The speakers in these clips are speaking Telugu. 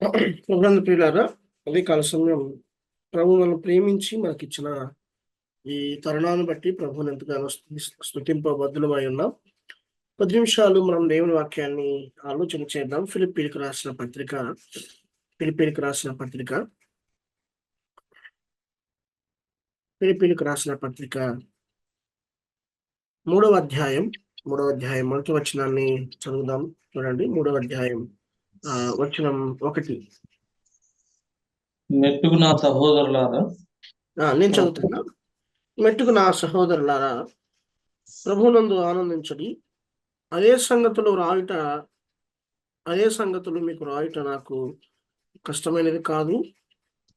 ప్రభునందు ప్రియులారా, అదే కాల సమయం ప్రభు మనం ప్రేమించి మనకిచ్చిన ఈ తరుణాన్ని బట్టి ప్రభుని ఎంతగానో స్తుతింపబద్ధులమై ఉన్నాం. 10 నిమిషాలు మనం దేవుని వాక్యాన్ని ఆలోచన చేద్దాం. ఫిలిప్పీలకు రాసిన పత్రిక ఫిలిప్పీలకు రాసిన పత్రిక ఫిలిప్పీలకు రాసిన పత్రిక 3వ అధ్యాయం మొదటి వచనాన్ని చదువుదాం. చూడండి, 3వ అధ్యాయం వచనం 1. మెట్టుకు నా సహోదరులారా, నేను చదువుతున్నా. మెట్టుకు నా సహోదరులారా, ప్రభునందు ఆనందించడి. అదే సంగతులు మీకు రాయుట నాకు కష్టమైనది కాదు,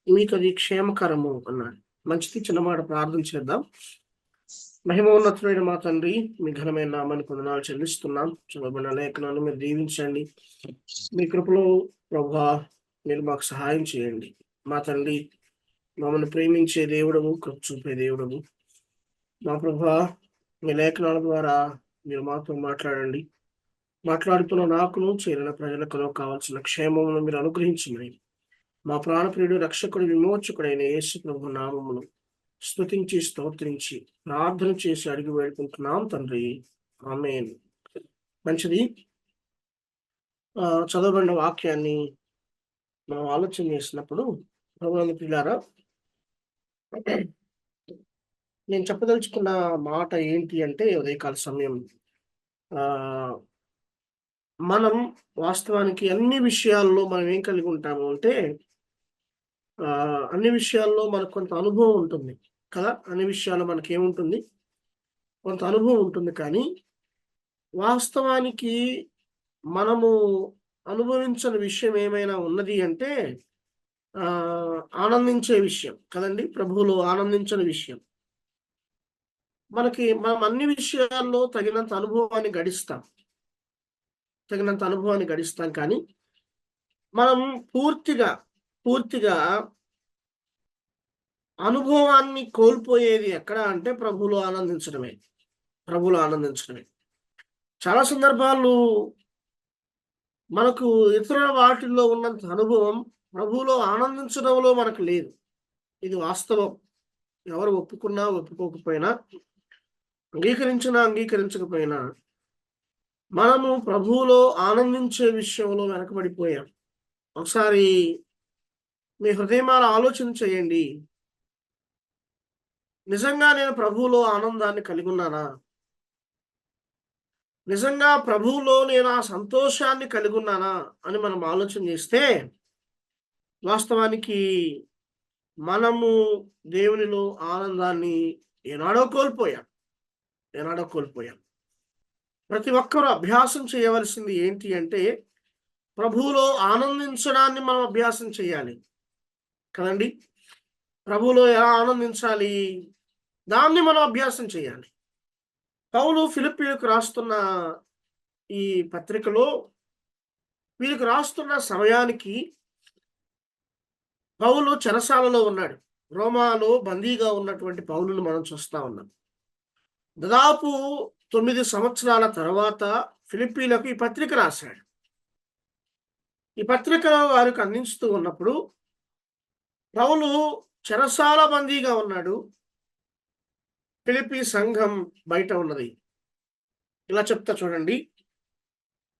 మీకు అది క్షేమకరము అన్నాడు. మంచిది, చిన్నమాట ప్రార్థన చేద్దాం. మహిమోన్నతుడైన మా తండ్రి, మీ ఘనమైన నామానికి వందనాలు చెల్లిస్తున్నాం. చదవబడిన లేఖనాలు మీరు దీవించండి. మీ కృపలో ప్రభువా మీరు మాకు సహాయం చేయండి. మా తండ్రి, మమ్మల్ని ప్రేమించే దేవుడము, కృప చూపే దేవుడము. మా ప్రభువా, మీ లేఖనాల ద్వారా మీరు మాతో మాట్లాడండి. మాట్లాడుతున్న నాకును చేరిన ప్రజలకు కావాల్సిన క్షేమమును మీరు అనుగ్రహించమని మా ప్రాణప్రియుడు, రక్షకుడు, విమోచకుడైన యేసు ప్రభు నామమును స్తుతించి స్తోత్రించి ప్రార్థన చేసి అడిగి వేడుకుంటున్నాం తండ్రి, ఆమేన్. మంచిది, చదవబడిన వాక్యాన్ని మనం ఆలోచన చేసినప్పుడు ప్రభునందు ప్రియులారా, నేను చెప్పదలుచుకున్న మాట ఏంటి అంటే, ఉదయకాల సమయం మనం వాస్తవానికి అన్ని విషయాల్లో మనం ఏం కలిగి ఉంటాము అంటే, అన్ని విషయాల్లో మనకు కొంత అనుభవం ఉంటుంది కదా. అన్ని విషయాల్లో మనకి ఏముంటుంది, కొంత అనుభవం ఉంటుంది. కానీ వాస్తవానికి మనము అనుభవించని విషయం ఏమైనా ఉన్నది అంటే ఆనందించే విషయం కదండి. ప్రభువులో ఆనందించని విషయం. మనం అన్ని విషయాల్లో తగినంత అనుభవాన్ని గడిస్తాం. కానీ మనం పూర్తిగా అనుభవాన్ని కోల్పోయేది ఎక్కడ అంటే ప్రభువులో ఆనందించడమే. చాలా సందర్భాలు మనకు ఇతర వాటిల్లో ఉన్నంత అనుభవం ప్రభువులో ఆనందించడంలో మనకు లేదు. ఇది వాస్తవం. ఎవరు ఒప్పుకున్నా ఒప్పుకోకపోయినా, అంగీకరించకపోయినా మనము ప్రభువులో ఆనందించే విషయంలో వెనకబడిపోయాం. ఒకసారి మీ హృదయమాల ఆలోచన చేయండి. నిజంగా నేను ప్రభువులో ఆనందాన్ని కలిగి ఉన్నానా? నిజంగా ప్రభువులో నేను ఆ సంతోషాన్ని కలిగి ఉన్నానా అని మనం ఆలోచన చేస్తే, వాస్తవానికి మనము దేవునిలో ఆనందాన్ని ఏనాడో కోల్పోయాం. ప్రతి ఒక్కరూ అభ్యాసం చేయవలసింది ఏంటి అంటే, ప్రభువులో ఆనందించడాన్ని మనం అభ్యాసం చేయాలి కదండి. ప్రభువులో ఎలా ఆనందించాలి, దాన్ని మనం అభ్యాసం చేయాలి. పౌలు ఫిలిప్పీలకు రాస్తున్న ఈ పత్రికలో వీరికి రాస్తున్న సమయానికి పౌలు చెరసాలలో ఉన్నాడు. రోమాలో బందీగా ఉన్నటువంటి పౌలును మనం చూస్తా ఉన్నాం. దాదాపు 9 సంవత్సరాల తర్వాత ఫిలిప్పీలకు ఈ పత్రిక రాశాడు. ఈ పత్రికలో వారికి అందిస్తూ ఉన్నప్పుడు పౌలు చెరసాల బందీగా ఉన్నాడు. ఫిలిప్పీ సంఘం బయట ఉన్నది. ఇలా చెప్తా చూడండి.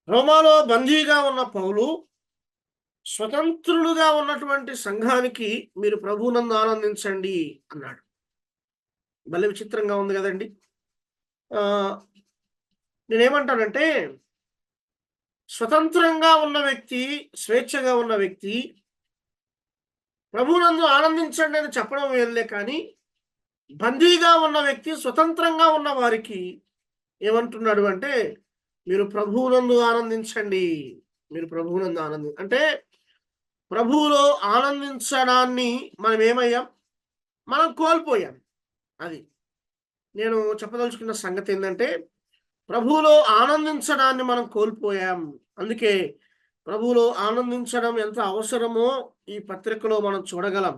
రోమాలో బందీగా ఉన్న పౌలు స్వతంత్రులుగా ఉన్నటువంటి సంఘానికి మీరు ప్రభువునందు ఆనందించండి అన్నాడు. భలే విచిత్రంగా ఉంది కదండి. నేనేమంటానంటే, స్వతంత్రంగా ఉన్న వ్యక్తి, స్వేచ్ఛగా ఉన్న వ్యక్తి ప్రభువునందు ఆనందించండి అని చెప్పడం వేర్లే. కానీ బందీగా ఉన్న వ్యక్తి, స్వతంత్రంగా ఉన్న వారికి ఏమంటున్నాడు అంటే, మీరు ప్రభువునందు ఆనందించండి. అంటే ప్రభువులో ఆనందించడాన్ని మనం ఏమయ్యాం, మనం కోల్పోయాం. అది నేను చెప్పదలుచుకున్న సంగతి ఏంటంటే, ప్రభువులో ఆనందించడాన్ని మనం కోల్పోయాం. అందుకే ప్రభువులో ఆనందించడం ఎంత అవసరమో ఈ పత్రికలో మనం చూడగలం.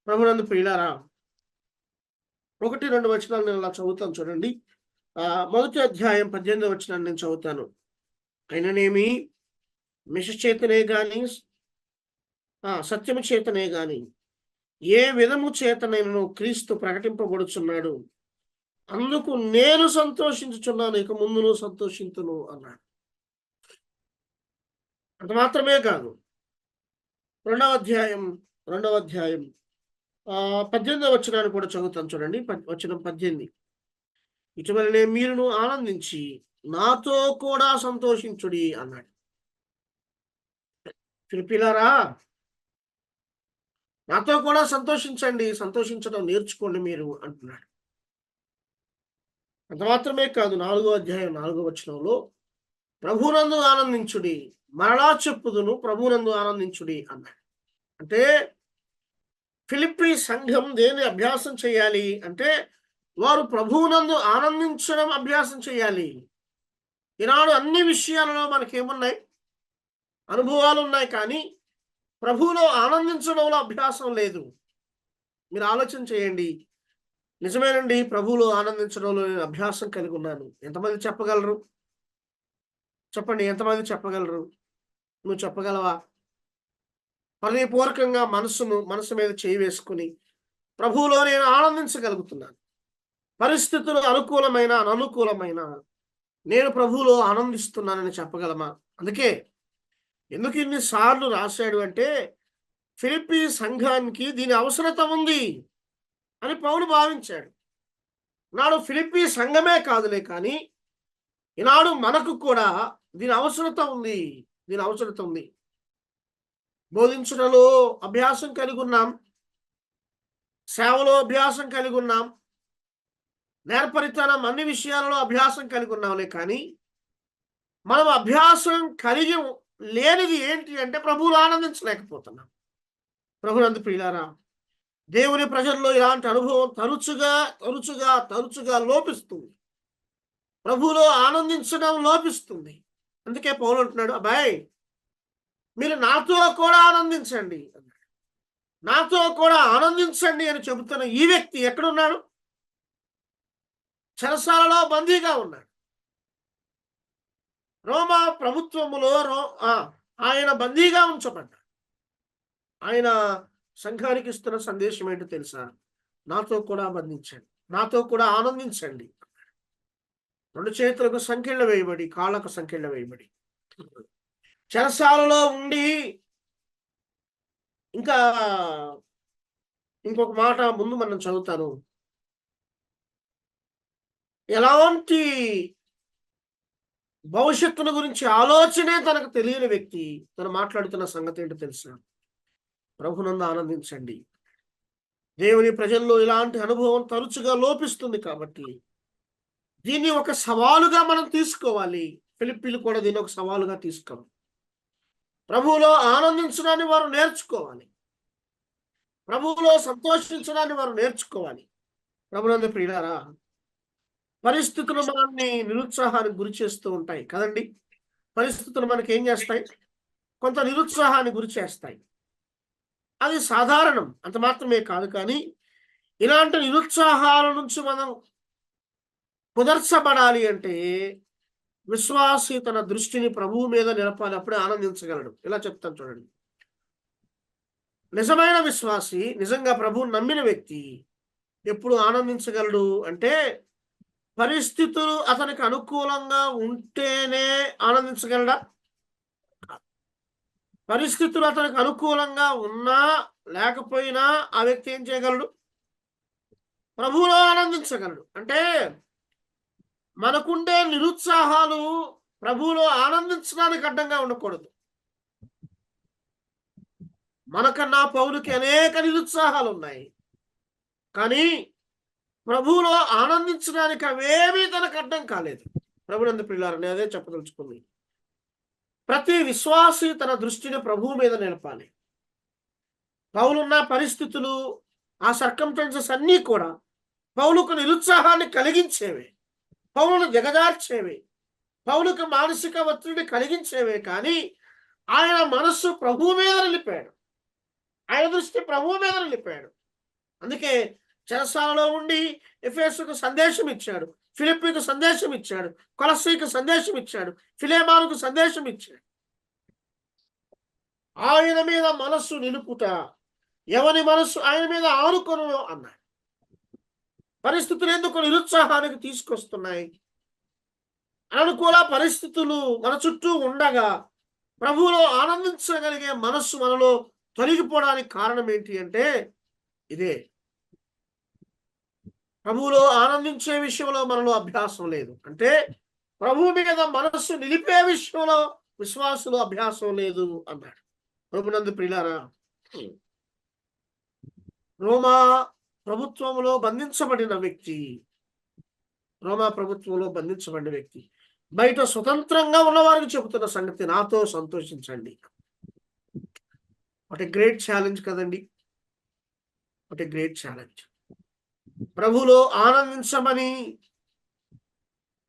ప్రభునందు ప్రియులారా, 1-2 వచనాలు నేను అలా చదువుతాను చూడండి. మొదటి అధ్యాయం 18వ వచనాన్ని నేను చదువుతాను. అయిననేమి మిష చేతనే గాని సత్యము చేతనే గాని ఏ విధము చేతనైనను క్రీస్తు ప్రకటింపబడుచున్నాడు, అందుకు నేను సంతోషించుచున్నాను, ఇక ముందును సంతోషించును అన్నాడు. అంత మాత్రమే కాదు, రెండవ అధ్యాయం 18వ వచనాన్ని కూడా చదువుతాను చూడండి. వచనం 18. ఇటీవలనే మీరును ఆనందించి నాతో కూడా సంతోషించుడి అన్నాడు. ఫిలిప్పీలారా, నాతో కూడా సంతోషించండి, సంతోషించడం నేర్చుకోండి మీరు అంటున్నాడు. అంత మాత్రమే కాదు, 4వ అధ్యాయం 4వ వచనంలో ప్రభునందు ఆనందించుడి, మరలా చెప్పుదును ప్రభునందు ఆనందించుడి అన్నాడు. అంటే ఫిలిప్పీ సంఘం దేని అభ్యాసం చేయాలి అంటే, వారు ప్రభువునందు ఆనందించడం అభ్యాసం చేయాలి. ఈనాడు అన్ని విషయాలలో మనకేమున్నాయి? అనుభవాలు ఉన్నాయి, కానీ ప్రభువులో ఆనందించడంలో అభ్యాసం లేదు. మీరు ఆలోచన చేయండి. నిజమేనండి, ప్రభువులో ఆనందించడంలో నేను అభ్యాసం కలిగి ఉన్నాను. ఎంతమంది చెప్పగలరు? చెప్పండి, ఎంతమంది చెప్పగలరు? నువ్వు చెప్పగలవా? హృదయపూర్వకంగా మనసు మీద చేయి వేసుకుని ప్రభువులో నేను ఆనందించగలుగుతున్నాను. పరిస్థితులు అనుకూలమైన అననుకూలమైన నేను ప్రభువులో ఆనందిస్తున్నానని చెప్పగలమా? అందుకే ఎందుకు ఇన్నిసార్లు రాశాడు అంటే, ఫిలిప్పీ సంఘానికి దీని అవసరత ఉంది అని పౌలు భావించాడు. నాడు ఫిలిప్పీ సంఘమే కాదులే, కానీ ఈనాడు మనకు కూడా దీని అవసరత ఉంది. బోధించడంలో అభ్యాసం కలిగి ఉన్నాం, సేవలో అభ్యాసం కలిగి ఉన్నాం, నేర్పరితనం అన్ని విషయాలలో అభ్యాసం కలిగి ఉన్నాంలే, కానీ మనం అభ్యాసం కలిగి లేనిది ఏంటి అంటే ప్రభువులు ఆనందించలేకపోతున్నాం. ప్రభునందు ప్రియులారా, దేవుని ప్రజల్లో ఇలాంటి అనుభవం తరచుగా లోపిస్తుంది. ప్రభువులో ఆనందించడం లోపిస్తుంది. అందుకే పౌలు అంటున్నాడు, అబ్బాయి మీరు నాతో కూడా ఆనందించండి అన్నాడు. నాతో కూడా ఆనందించండి అని చెబుతున్న ఈ వ్యక్తి ఎక్కడున్నాడు? చెరసాలలో బందీగా ఉన్నాడు. రోమా ప్రభుత్వములో ఆయన బందీగా ఉంచబడ్డాడు. ఆయన సంఘానికి ఇస్తున్న సందేశం ఏంటో తెలుసా? నాతో కూడా బంధించండి, నాతో కూడా ఆనందించండి. 2 చేతులకు సంఖ్యలు వేయబడి, కాళ్ళకు సంఖ్యలు వేయబడి చెరసాలలో ఉండి, ఇంకా ఇంకొక మాట ముందు మనం చదువుతాను. ఎలాంటి భవిష్యత్తును గురించి ఆలోచనే తనకు తెలియని వ్యక్తి తను మాట్లాడుతున్న సంగతి ఏంటో తెలుసా? ప్రభునందు ఆనందించండి. దేవుని ప్రజల్లో ఇలాంటి అనుభవం తరచుగా లోపిస్తుంది, కాబట్టి దీన్ని ఒక సవాలుగా మనం తీసుకోవాలి. ఫిలిప్పీలు కూడా దీన్ని ఒక సవాలుగా తీసుకోవాలి. ప్రభువులో ఆనందించడాన్ని వారు నేర్చుకోవాలి, ప్రభువులో సంతోషించడాన్ని వారు నేర్చుకోవాలి. ప్రభునందు ప్రియులారా, పరిస్థితులు మనల్ని నిరుత్సాహానికి గురి చేస్తూ ఉంటాయి కదండి. పరిస్థితులు మనకి ఏం చేస్తాయి? కొంత నిరుత్సాహాన్ని గురి చేస్తాయి. అది సాధారణం, అంత మాత్రమే కాదు. కానీ ఇలాంటి నిరుత్సాహాల నుంచి మనం కుదర్చబడాలి అంటే విశ్వాసి తన దృష్టిని ప్రభువు మీద నిలపాలి, అప్పుడే ఆనందించగలడు. ఇలా చెప్తాను చూడండి. నిజమైన విశ్వాసి, నిజంగా ప్రభువుని నమ్మిన వ్యక్తి ఎప్పుడు ఆనందించగలడు అంటే, పరిస్థితులు అతనికి అనుకూలంగా ఉంటేనే ఆనందించగలడా? పరిస్థితులు అతనికి అనుకూలంగా ఉన్నా లేకపోయినా ఆ వ్యక్తి ఏం చేయగలడు? ప్రభువులో ఆనందించగలడు. అంటే మనకుండే నిరుత్సాహాలు ప్రభువులో ఆనందించడానికి అడ్డంగా ఉండకూడదు. మనకన్నా పౌలుకి అనేక నిరుత్సాహాలు ఉన్నాయి, కానీ ప్రభువులో ఆనందించడానికి అవేమీ తనకు అడ్డం కాలేదు. ప్రభునందు ప్రియులారా, అదే చెప్పదలుచుకుంది. ప్రతి విశ్వాసి తన దృష్టిని ప్రభువు మీద నిలపాలి. పౌలున్న పరిస్థితులు, ఆ సర్కంస్టెన్సెస్ అన్నీ కూడా పౌలుకు నిరుత్సాహాన్ని కలిగించేవే, పౌలును దిగజార్చేవే, పౌలుకు మానసిక ఒత్తిడిని కలిగించేవే. కానీ ఆయన మనస్సు ప్రభువు మీద నిలిపాడు, ఆయన దృష్టి ప్రభువు మీద నిలిపాడు. అందుకే చెరసాలలో ఉండి ఎఫెసుకు సందేశం ఇచ్చాడు, ఫిలిప్పీకి సందేశం ఇచ్చాడు, కొలస్సీకి సందేశం ఇచ్చాడు, ఫిలేమానుకు సందేశం ఇచ్చాడు. ఆయన మీద మనస్సు నిలుపుట, ఎవరి మనస్సు ఆయన మీద ఆనుకొనును అన్నాడు. పరిస్థితులు ఎందుకు నిరుత్సాహానికి తీసుకొస్తున్నాయి? అనుకూల పరిస్థితులు మన చుట్టూ ఉండగా ప్రభువులో ఆనందించగలిగే మనస్సు మనలో తొలగిపోవడానికి కారణం ఏంటి అంటే ఇదే. ప్రభువులో ఆనందించే విషయంలో మనలో అభ్యాసం లేదు. అంటే ప్రభువు మీద మనస్సు నిలిపే విషయంలో విశ్వాసులు అభ్యాసం లేదు అన్నాడు. ప్రభునందు ప్రియులారా, రోమా ప్రభుత్వంలో బంధించబడిన వ్యక్తి, రోమా ప్రభుత్వంలో బంధించబడిన వ్యక్తి బయట స్వతంత్రంగా ఉన్నవారికి చెబుతున్న సంగతి, నాతో సంతోషించండి. వాట్ ఏ గ్రేట్ ఛాలెంజ్ కదండి, వాట్ ఏ గ్రేట్ ఛాలెంజ్. ప్రభువులో ఆనందించమని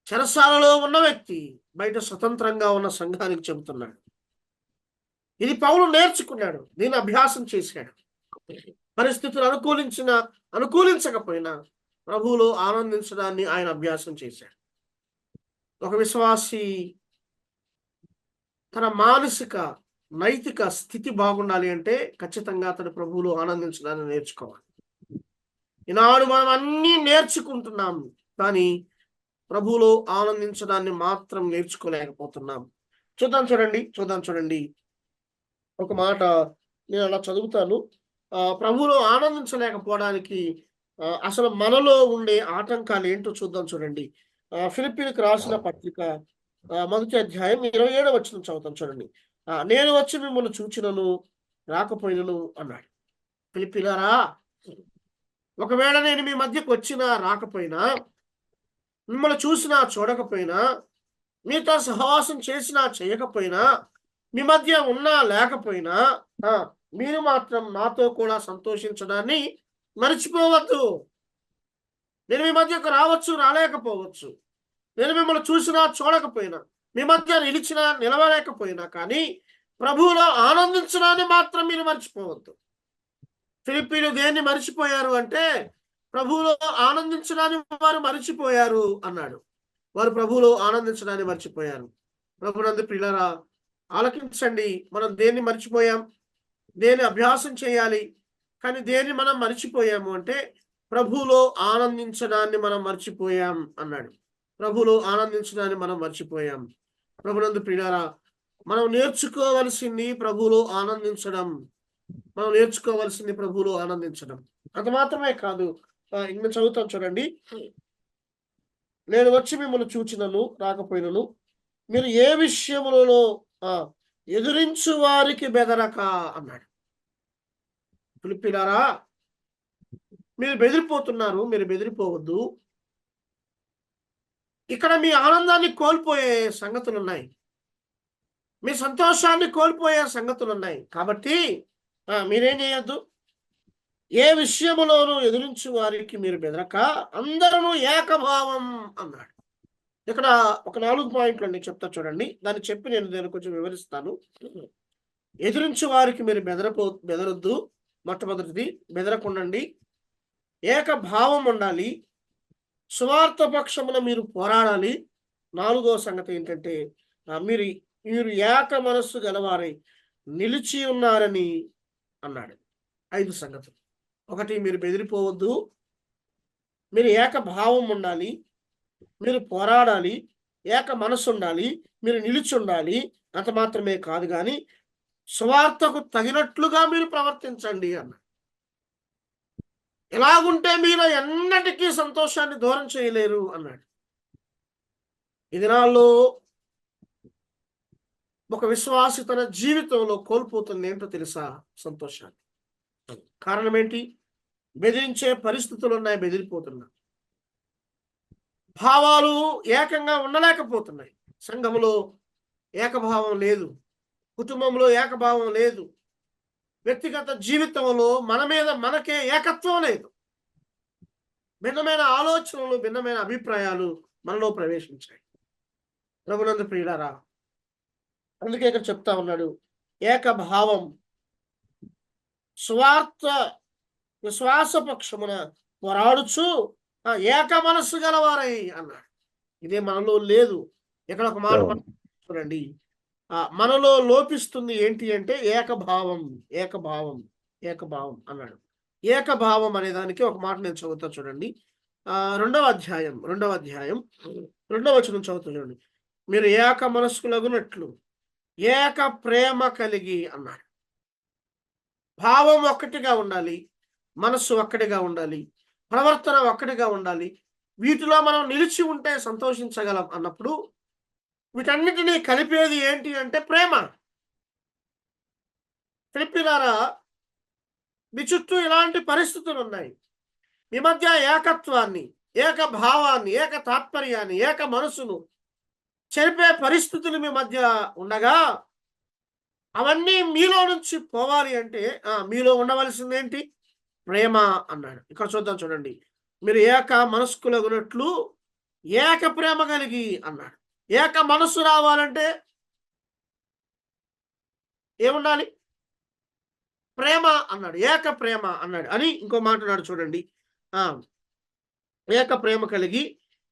చెరసాలలో ఉన్న వ్యక్తి బయట స్వతంత్రంగా ఉన్న సంఘానికి చెబుతున్నాడు. ఇది పౌలు నేర్చుకున్నాడు, దీన్ని అభ్యాసం చేశాడు. పరిస్థితులు అనుకూలించకపోయినా ప్రభువులో ఆనందించడాన్ని ఆయన అభ్యాసం చేశాడు. ఒక విశ్వాసి తన మానసిక నైతిక స్థితి బాగుండాలి అంటే ఖచ్చితంగా అతడు ప్రభువులో ఆనందించడాన్ని నేర్చుకోవాలి. ఈనాడు మనం అన్నీ నేర్చుకుంటున్నాం, కానీ ప్రభువులో ఆనందించడాన్ని మాత్రం నేర్చుకోలేకపోతున్నాం. చూద్దాం చూడండి ఒక మాట నేను అలా చదువుతాను. ప్రభువులో ఆనందించలేకపోవడానికి అసలు మనలో ఉండే ఆటంకాలు ఏంటో చూడండి. ఫిలిప్పీలకు రాసిన పత్రిక 1వ అధ్యాయం 27వ వచనం చదువుతాం చూడండి. నేను వచ్చి మిమ్మల్ని చూచినను రాకపోయినను అన్నాడు. ఫిలిప్పీలారా, ఒకవేళ నేను మీ మధ్యకు వచ్చినా రాకపోయినా, మిమ్మల్ని చూసినా చూడకపోయినా, మీతో సహవాసం చేసినా చేయకపోయినా, మీ మధ్య ఉన్నా లేకపోయినా, మీరు మాత్రం నాతో కూడా సంతోషించడాన్ని మర్చిపోవద్దు. నేను మీ మధ్యకు రావచ్చు, రాలేకపోవచ్చు, నేను మిమ్మల్ని చూసినా చూడకపోయినా, మీ మధ్య నిలిచినా నిలవలేకపోయినా, కానీ ప్రభువులో ఆనందించడాన్ని మాత్రం మీరు మర్చిపోవద్దు. ఫిలిప్పీలు దేన్ని మర్చిపోయారు అంటే ప్రభువులో ఆనందించడాన్ని వారు మర్చిపోయారు అన్నాడు. వారు ప్రభువులో ఆనందించడాన్ని మర్చిపోయారు. ప్రభునందు ప్రియులారా, ఆలకించండి. మనం దేన్ని మర్చిపోయాం, దేన్ని అభ్యాసం చేయాలి, కానీ దేన్ని మనం మర్చిపోయాము అంటే ప్రభువులో ఆనందించడాన్ని మనం మర్చిపోయాం అన్నాడు. ప్రభువులో ఆనందించడాన్ని మనం మర్చిపోయాం. ప్రభునందు ప్రియులారా, మనం నేర్చుకోవలసింది ప్రభువులో ఆనందించడం. అంత మాత్రమే కాదు, ఇంకా చదువుతాం చూడండి. నేను వచ్చి మిమ్మల్ని చూచినను రాకపోయినను, మీరు ఏ విషయములలో ఎదురించు వారికి బెదరక అన్నాడు. ఫిలిప్పీలారా, మీరు బెదిరిపోతున్నారు, మీరు బెదిరిపోవద్దు. ఇక్కడ మీ ఆనందాన్ని కోల్పోయే సంగతులు ఉన్నాయి, మీ సంతోషాన్ని కోల్పోయే సంగతులు ఉన్నాయి. కాబట్టి మీరేం చేయొద్దు. ఏ విషయములోనూ ఎదురించు వారికి మీరు బెదరక అందరూ ఏకభావం అన్నాడు. ఇక్కడ ఒక 4 పాయింట్లు అండి చెప్తా చూడండి. దాన్ని చెప్పి నేను దాన్ని కొంచెం వివరిస్తాను. ఎదురించు వారికి మీరు బెదరొద్దు. మొట్టమొదటిది, బెదరకుండండి. ఏకభావం ఉండాలి. సువార్త పక్షమున మీరు పోరాడాలి. 4వ సంగతి ఏంటంటే మీరు ఏక మనస్సు గలవారై నిలిచి ఉన్నారని అన్నాడు. 5 సంగతులు. 1, మీరు బెదిరిపోవద్దు, మీరు ఏకభావం ఉండాలి, మీరు పోరాడాలి, ఏక మనస్సు ఉండాలి, మీరు నిలిచి ఉండాలి. అంత మాత్రమే కాదు, కానీ సువార్తకు తగినట్లుగా మీరు ప్రవర్తించండి అన్నాడు. ఎలాగుంటే మీరు ఎన్నటికీ సంతోషాన్ని దూరం చేయలేరు అన్నాడు. ఈ దినాల్లో ఒక విశ్వాసి తన జీవితంలో కోల్పోతుంది ఏంటో తెలుసా? సంతోషాన్ని. కారణం ఏంటి? బెదిరించే పరిస్థితులు ఉన్నాయి, బెదిరిపోతున్నా. భావాలు ఏకంగా ఉండలేకపోతున్నాయి. సంఘంలో ఏకభావం లేదు, కుటుంబంలో ఏకభావం లేదు, వ్యక్తిగత జీవితంలో మన మీద మనకే ఏకత్వం లేదు. భిన్నమైన ఆలోచనలు, భిన్నమైన అభిప్రాయాలు మనలో ప్రవేశించాయి. ప్రభునందు ప్రియులారా, అందుకే ఇక్కడ చెప్తా ఉన్నాడు, ఏకభావం, విశ్వాసపక్షమున పోరాడుచు ఏక మనస్సు గలవారై అన్నాడు. ఇదే మనలో లేదు. ఇక్కడ ఒక మాట చూడండి, మనలో లోపిస్తుంది ఏంటి అంటే ఏకభావం. ఏకభావం ఏకభావం అన్నాడు. ఏకభావం అనే దానికి ఒక మాట నేను చదువుతా చూడండి. రెండవ అధ్యాయం రెండవ వచనం చదువుతా చూడండి. మీరు ఏక మనస్కులగునట్లు ఏక ప్రేమ కలిగి అన్నాడు. భావం ఒక్కటిగా ఉండాలి, మనస్సు ఒక్కటిగా ఉండాలి, ప్రవర్తన ఒక్కటిగా ఉండాలి. వీటిలో మనం నిలిచి ఉంటే సంతోషించగలం అన్నప్పుడు వీటన్నిటినీ కలిపేది ఏంటి అంటే ప్రేమ. తెలిపినారా, మీ చుట్టూ ఇలాంటి పరిస్థితులు ఉన్నాయి. మీ మధ్య ఏకత్వాన్ని, ఏక భావాన్ని, ఏక తాత్పర్యాన్ని, ఏక మనసును చెరిపే పరిస్థితులు మీ మధ్య ఉండగా అవన్నీ మీలో నుంచి పోవాలి అంటే మీలో ఉండవలసిందేంటి? ప్రేమ అన్నాడు. ఇక్కడ చూద్దాం చూడండి. మీరు ఏక మనస్కులగునట్లు ఏక ప్రేమ కలిగి అన్నాడు. ఏక మనస్సు రావాలంటే ఏముండాలి? ప్రేమ అన్నాడు. ఏక ప్రేమ అన్నాడు అని ఇంకో మాట అన్నాడు చూడండి. ఏక ప్రేమ కలిగి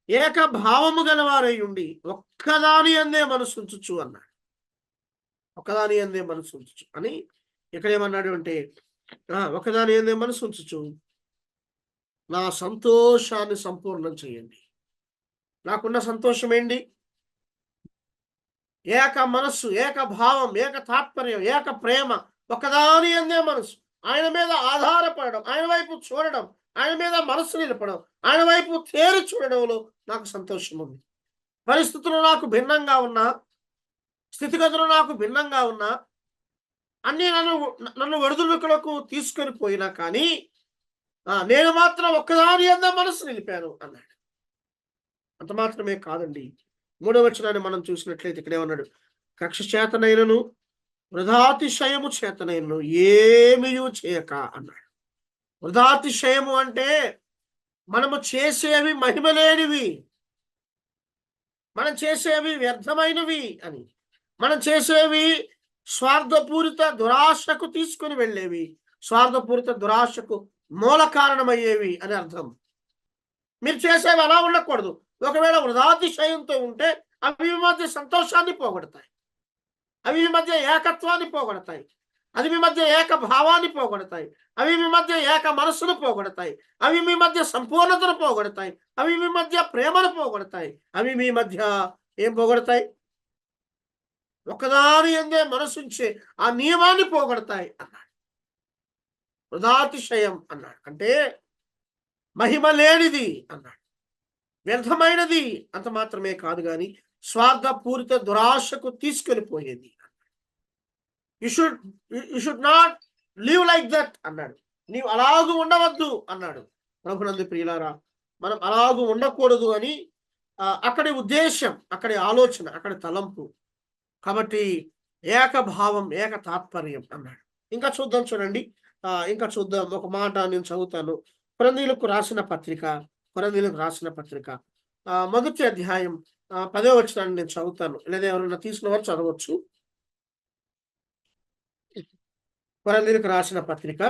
ఏక భావము గలవారై ఉండి ఒక్కదాని అందే మనసు ఉంచుచు అన్నాడు. ఒకదాని అందే మనసు ఉంచుచు అని ఇక్కడ ఏమన్నాడు అంటే ఒకదాని అందే మనసు ఉంచుచు నా సంతోషాన్ని సంపూర్ణం చేయండి. నాకున్న సంతోషం ఏంటి? ఏక మనస్సు, ఏక భావం, ఏక తాత్పర్యం, ఏక ప్రేమ, ఒకదాని అందే మనసు. ఆయన మీద ఆధారపడడం, ఆయన వైపు చూడడం, ఆయన మీద మనస్సు నిలపడం, ఆయన వైపు తేరు చూడడంలో నాకు సంతోషం ఉంది. పరిస్థితులు నాకు భిన్నంగా ఉన్నా, స్థితిగతులు నాకు భిన్నంగా ఉన్నా, అన్నీ నన్ను ఒడిదుడుకులకు తీసుకొని పోయినా కానీ నేను మాత్రం ఒక్కదాని అందే మనస్సు నిలిపాను అన్నాడు. అంత మాత్రమే కాదండి. 3వ వచనాన్ని మనం చూసినట్లయితే ఇక్కడ ఏమన్నాడు? కక్ష చేతనైనను వృధాతిశయము చేతనైనను ఏమియూ చేయక అన్నాడు. వృధాతిశయము అంటే మనము చేసేవి మహిమలేనివి, మనం చేసేవి వ్యర్థమైనవి అని, మనం చేసేవి స్వార్థపూరిత దురాశకు తీసుకుని వెళ్ళేవి, స్వార్థపూరిత దురాశకు మూల కారణమయ్యేవి అని అర్థం. మీరు చేసేవి అలా ఉండకూడదు. ఒకవేళ వృధాతిశయంతో ఉంటే అవి మీ మధ్య సంతోషాన్ని పోగొడతాయి, అవి మీ మధ్య ఏకత్వాన్ని పోగొడతాయి, అది మీ మధ్య ఏక భావాన్ని పోగొడతాయి, అవి మీ మధ్య ఏక మనస్సును పోగొడతాయి, అవి మీ మధ్య సంపూర్ణతను పోగొడతాయి, అవి మీ మధ్య ప్రేమను పోగొడతాయి, అవి మీ మధ్య ఏం పోగొడతాయి? ఒకదాని అందే మనసుంచే ఆ నియమాన్ని పోగొడతాయి అన్నాడు. వృధాతిశయం అన్నాడు అంటే మహిమ లేనిది అన్నాడు, వ్యర్థమైనది అంత మాత్రమే కాదు కానీ స్వార్థపూరిత దురాశకు తీసుకెళ్ళిపోయేది. You should not live like that అన్నాడు. నీవు అలాగూ ఉండవద్దు అన్నాడు. ప్రభునందు ప్రియులారా, మనం అలాగూ ఉండకూడదు అని అక్కడి ఉద్దేశం, అక్కడి ఆలోచన, అక్కడి తలంపు. కాబట్టి ఏకభావం, ఏక తాత్పర్యం అన్నాడు. ఇంకా చూద్దాం చూడండి. ఇంకా చూద్దాం. ఒక మాట నేను చదువుతాను. కొరింథీయులకు రాసిన పత్రిక మొదటి అధ్యాయం 10వ వచనాన్ని నేను చదువుతాను. లేదా ఎవరైనా తీసిన వారు చదవచ్చు. కొరింథీయులకు రాసిన పత్రిక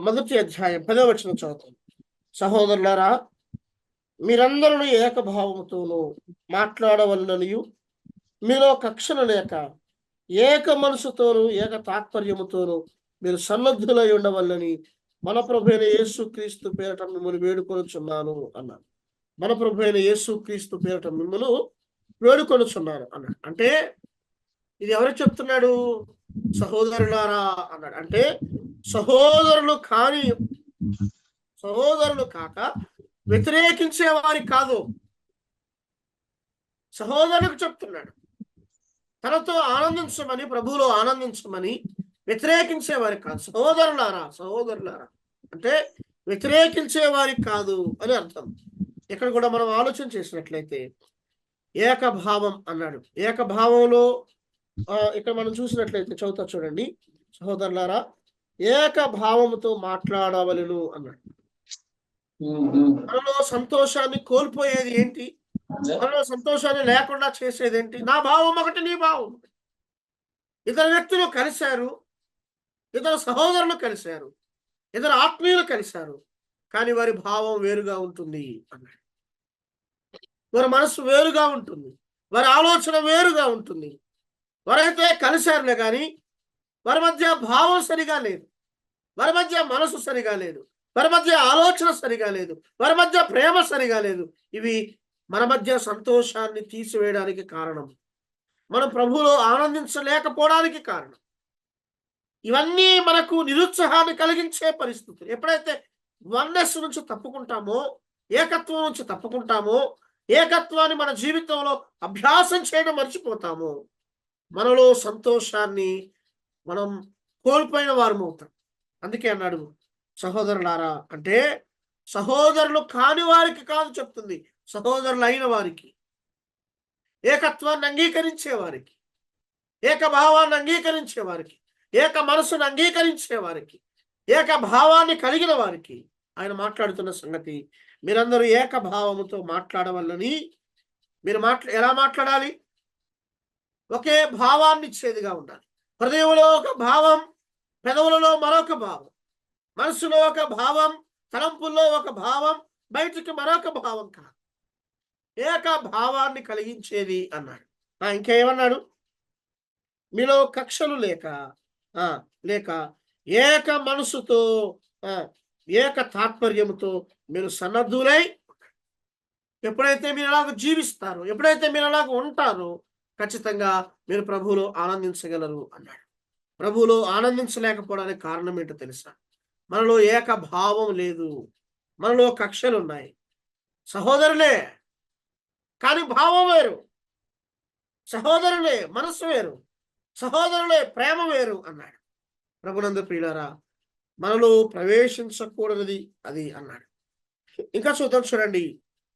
మొదటి అధ్యాయం 10వ వచనం చదువుతాను. సహోదరులారా, మీరందరూ ఏకభావముతోనూ మాట్లాడవలననియు మీలో కక్షలు లేక ఏక మనసుతోనూ ఏక తాత్పర్యముతోనూ మీరు సన్నద్ధులై ఉండవల్లని మన ప్రభు అయిన యేసుక్రీస్తు పేరట మిమ్మల్ని వేడుకొనుచున్నాను అన్నాడు. మన ప్రభు అయిన యేసుక్రీస్తు పేరట మిమ్మల్ని వేడుకొనుచున్నాను అన్నాడు. అంటే ఇది ఎవరు చెప్తున్నాడు? సహోదరులారా అన్నాడు. అంటే సహోదరులు కాక వ్యతిరేకించే వారికి కాదు, సహోదరులకు చెప్తున్నాడు. తనతో ఆనందించమని, ప్రభువులో ఆనందించమని వ్యతిరేకించే వారికి కాదు. సహోదరులారా అంటే వ్యతిరేకించే వారికి కాదు అని అర్థం. ఇక్కడ కూడా మనం ఆలోచన చేసినట్లయితే ఏకభావం అన్నాడు. ఏకభావంలో ఇక్కడ మనం చూసినట్లయితే చదువుతా చూడండి. సహోదరులారా, ఏకభావముతో మాట్లాడవలెను అన్నాడు. మనలో సంతోషాన్ని కోల్పోయేది ఏంటి? మనలో సంతోషాన్ని లేకుండా చేసేది ఏంటి? నా భావం ఒకటి, నీ భావం. ఇద్దరు వ్యక్తులు కలిశారు, ఇద్దరు సహోదరులు కలిశారు, ఇద్దరు ఆత్మీయులు కలిశారు, కానీ వారి భావం వేరుగా ఉంటుంది అన్నాడు. వారి మనసు వేరుగా ఉంటుంది, వారి ఆలోచన వేరుగా ఉంటుంది. వారైతే కలిశారులే కానీ వారి మధ్య భావం సరిగా లేదు, వారి మధ్య మనసు సరిగా లేదు, వారి మధ్య ఆలోచన సరిగా లేదు, వారి మధ్య ప్రేమ సరిగా లేదు. ఇవి మన మధ్య సంతోషాన్ని తీసివేయడానికి కారణం, మనం ప్రభువులో ఆనందించలేకపోవడానికి కారణం. ఇవన్నీ మనకు నిరుత్సాహాన్ని కలిగించే పరిస్థితులు. ఎప్పుడైతే వన్నెస్ నుంచి తప్పుకుంటామో, ఏకత్వం నుంచి తప్పుకుంటామో, ఏకత్వాన్ని మన జీవితంలో అభ్యాసం చేయడం మర్చిపోతామో, మనలో సంతోషాన్ని మనం కోల్పోయిన వారం అవుతాం. అందుకే అన్నాడు సహోదరులారా, అంటే సహోదరులు కాని వారికి కాదు చెప్తుంది, సహోదరులు అయిన వారికి, ఏకత్వాన్ని అంగీకరించే వారికి, ఏకభావాన్ని అంగీకరించే వారికి, ఏక మనసును అంగీకరించే వారికి, ఏక భావాన్ని కలిగిన వారికి ఆయన మాట్లాడుతున్న సంగతి, మీరందరూ ఏకభావముతో మాట్లాడవల్లని. మీరు ఎలా మాట్లాడాలి? ఒకే భావాన్ని ఇచ్చేదిగా ఉండాలి. హృదయంలో ఒక భావం, పెదవులలో మరొక భావం, మనసులో ఒక భావం, తలంపుల్లో ఒక భావం, బయటికి మరొక భావం కాదు, ఏక భావాన్ని కలిగించేది అన్నాడు. ఇంకేమన్నాడు? మీలో కక్షలు లేక లేక ఏక మనసుతో ఏక తాత్పర్యముతో మీరు సన్నద్ధులై, ఎప్పుడైతే మీరు అలాగ జీవిస్తారో, ఎప్పుడైతే మీరు అలాగ ఉంటారో, ఖచ్చితంగా మీరు ప్రభువులో ఆనందించగలరు అన్నాడు. ప్రభువులో ఆనందించలేకపోవడానికి కారణం ఏంటో తెలుసా? మనలో ఏక భావం లేదు, మనలో కక్షలు ఉన్నాయి. సహోదరులే కానీ భావం వేరు, సహోదరులే మనస్సు వేరు, సహోదరులే ప్రేమ వేరు అన్నాడు. ప్రభునందు ప్రియులారా, మనలో ప్రవేశించకూడనిది అది అన్నాడు. ఇంకా చూడండి,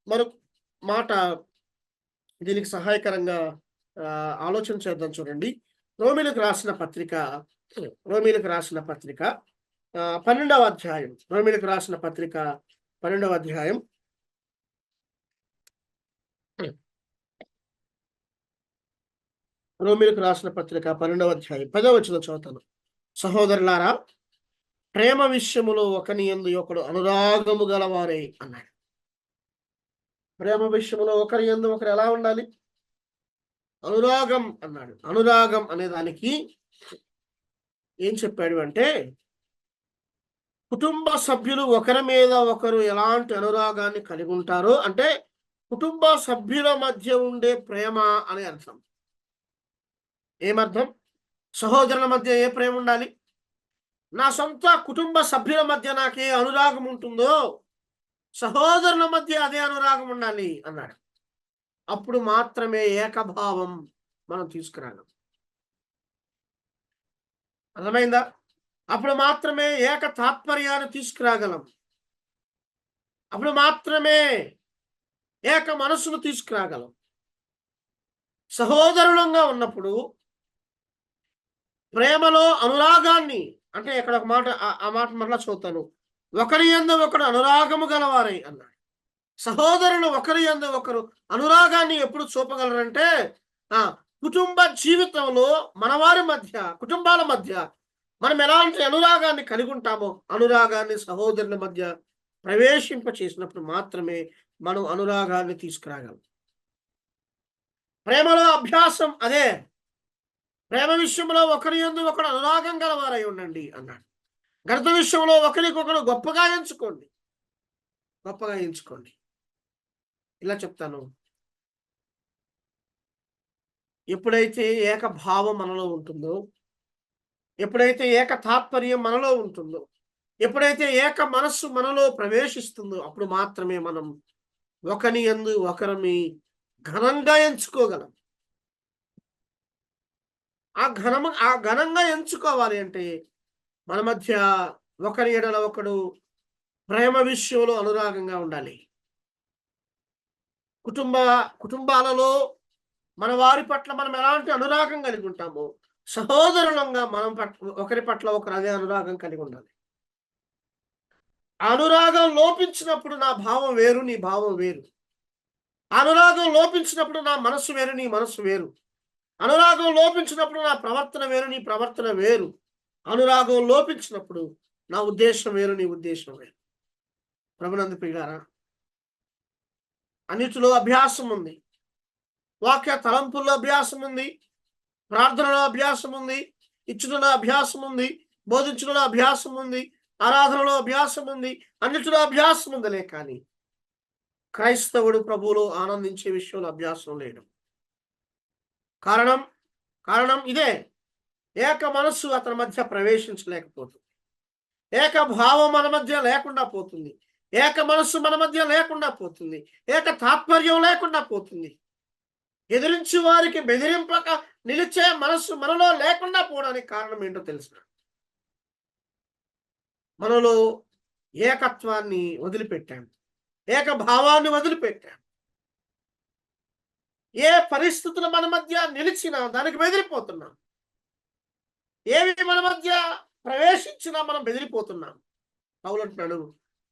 మరొక మాట దీనికి సహాయకరంగా ఆలోచన చేద్దాం. చూడండి, రోమీలకు రాసిన పత్రిక 12వ అధ్యాయం, రోమీలకు రాసిన పత్రిక 12వ అధ్యాయం 10వ వచనం చదువుతాను. సహోదరులారా, ప్రేమ విషయములో ఒకని యందు ఒకడు అనురాగము గలవారే అన్నాడు. ప్రేమ విషయములో ఒకరి యందు ఒకరు ఎలా ఉండాలి? అనురాగం అన్నాడు. అనురాగం అనే దానికి ఏం చెప్పాడు అంటే, కుటుంబ సభ్యులు ఒకరి మీద ఒకరు ఎలాంటి అనురాగాన్ని కలిగి ఉంటారో, అంటే కుటుంబ సభ్యుల మధ్య ఉండే ప్రేమ అనే అర్థం. ఏమర్థం? సహోదరుల మధ్య ఏ ప్రేమ ఉండాలి? నా సొంత కుటుంబ సభ్యుల మధ్య నాకే అనురాగం ఉంటుందో, సహోదరుల మధ్య అదే అనురాగం ఉండాలి అన్నాడు. అప్పుడు మాత్రమే ఏకభావం మనం తీసుకురాగలం. అర్థమైందా? అప్పుడు మాత్రమే ఏక తాత్పర్యాన్ని తీసుకురాగలం. అప్పుడు మాత్రమే ఏక మనసును తీసుకురాగలం. సహోదరులంగా ఉన్నప్పుడు ప్రేమలో అనురాగాన్ని, అంటే ఇక్కడ ఒక మాట, ఆ మాట మరలా చదువుతాను. ఒకరి యందు ఒకడు అనురాగము గలవారై అన్నాడు. సహోదరులు ఒకరి యందు ఒకరు అనురాగాన్ని ఎప్పుడు చూపగలరంటే, కుటుంబ జీవితంలో మనవారి మధ్య, కుటుంబాల మధ్య మనం ఎలాంటి అనురాగాన్ని కలిగి ఉంటామో, అనురాగాన్ని సహోదరుల మధ్య ప్రవేశింప చేసినప్పుడు మాత్రమే మనం అనురాగాన్ని తీసుకురాగలం. ప్రేమలో అభ్యాసం అదే. ప్రేమ విషయంలో ఒకరి యందు ఒకడు అనురాగం గలవారై ఉండండి అన్నాడు. గణిత విషయంలో ఒకరికొకరు గొప్పగా ఎంచుకోండి, గొప్పగా ఎంచుకోండి. ఇలా చెప్తాను, ఎప్పుడైతే ఏక భావం మనలో ఉంటుందో, ఎప్పుడైతే ఏక తాత్పర్యం మనలో ఉంటుందో, ఎప్పుడైతే ఏక మనస్సు మనలో ప్రవేశిస్తుందో, అప్పుడు మాత్రమే మనం ఒకని యందు ఒకరిని ఘనంగా ఎంచుకోగలం. ఆ ఘనంగా ఎంచుకోవాలి అంటే మన మధ్య ఒకరి ఎడల ఒకడు ప్రేమ విషయంలో అనురాగంగా ఉండాలి. కుటుంబాలలో మన వారి పట్ల మనం ఎలాంటి అనురాగం కలిగి ఉంటామో, సహోదరులంగా మనం ఒకరి పట్ల ఒకరు అదే అనురాగం కలిగి ఉండాలి. అనురాగం లోపించినప్పుడు నా భావం వేరు, నీ భావం వేరు. అనురాగం లోపించినప్పుడు నా మనస్సు వేరు, నీ మనస్సు వేరు. అనురాగం లోపించినప్పుడు నా ప్రవర్తన వేరు, నీ ప్రవర్తన వేరు. అనురాగం లోపించినప్పుడు నా ఉద్దేశం వేరు, నీ ఉద్దేశం వేరు. ప్రభునందు ప్రియులారా, అన్నిటిలో అభ్యాసం ఉంది. వాక్య తలంపుల్లో అభ్యాసం ఉంది, ప్రార్థనలో అభ్యాసం ఉంది, ఇచ్చుటలో అభ్యాసం ఉంది, బోధించడంలో అభ్యాసం ఉంది, ఆరాధనలో అభ్యాసం ఉంది, అన్నిటిలో అభ్యాసం ఉందిలే. కానీ క్రైస్తవుడు ప్రభువులో ఆనందించే విషయంలో అభ్యాసం లేడు. కారణం ఇదే. ఏక మనస్సు అతని మధ్య ప్రవేశించలేకపోతుంది. ఏక భావం మన మధ్య లేకుండా పోతుంది. ఏక మనస్సు మన మధ్య లేకుండా పోతుంది. ఏక తాత్పర్యం లేకుండా పోతుంది. ఎదిరించి వారికి బెదిరింపక నిలిచే మనస్సు మనలో లేకుండా పోవడానికి కారణం ఏంటో తెలుసు. మనలో ఏకత్వాన్ని వదిలిపెట్టాం, ఏక భావాన్ని వదిలిపెట్టాం. ఏ పరిస్థితులు మన మధ్య నిలిచినా దానికి బెదిరిపోతున్నాం. ఏవి మన మధ్య ప్రవేశించినా మనం బెదిరిపోతున్నాం. పౌలు అంటున్నాడు,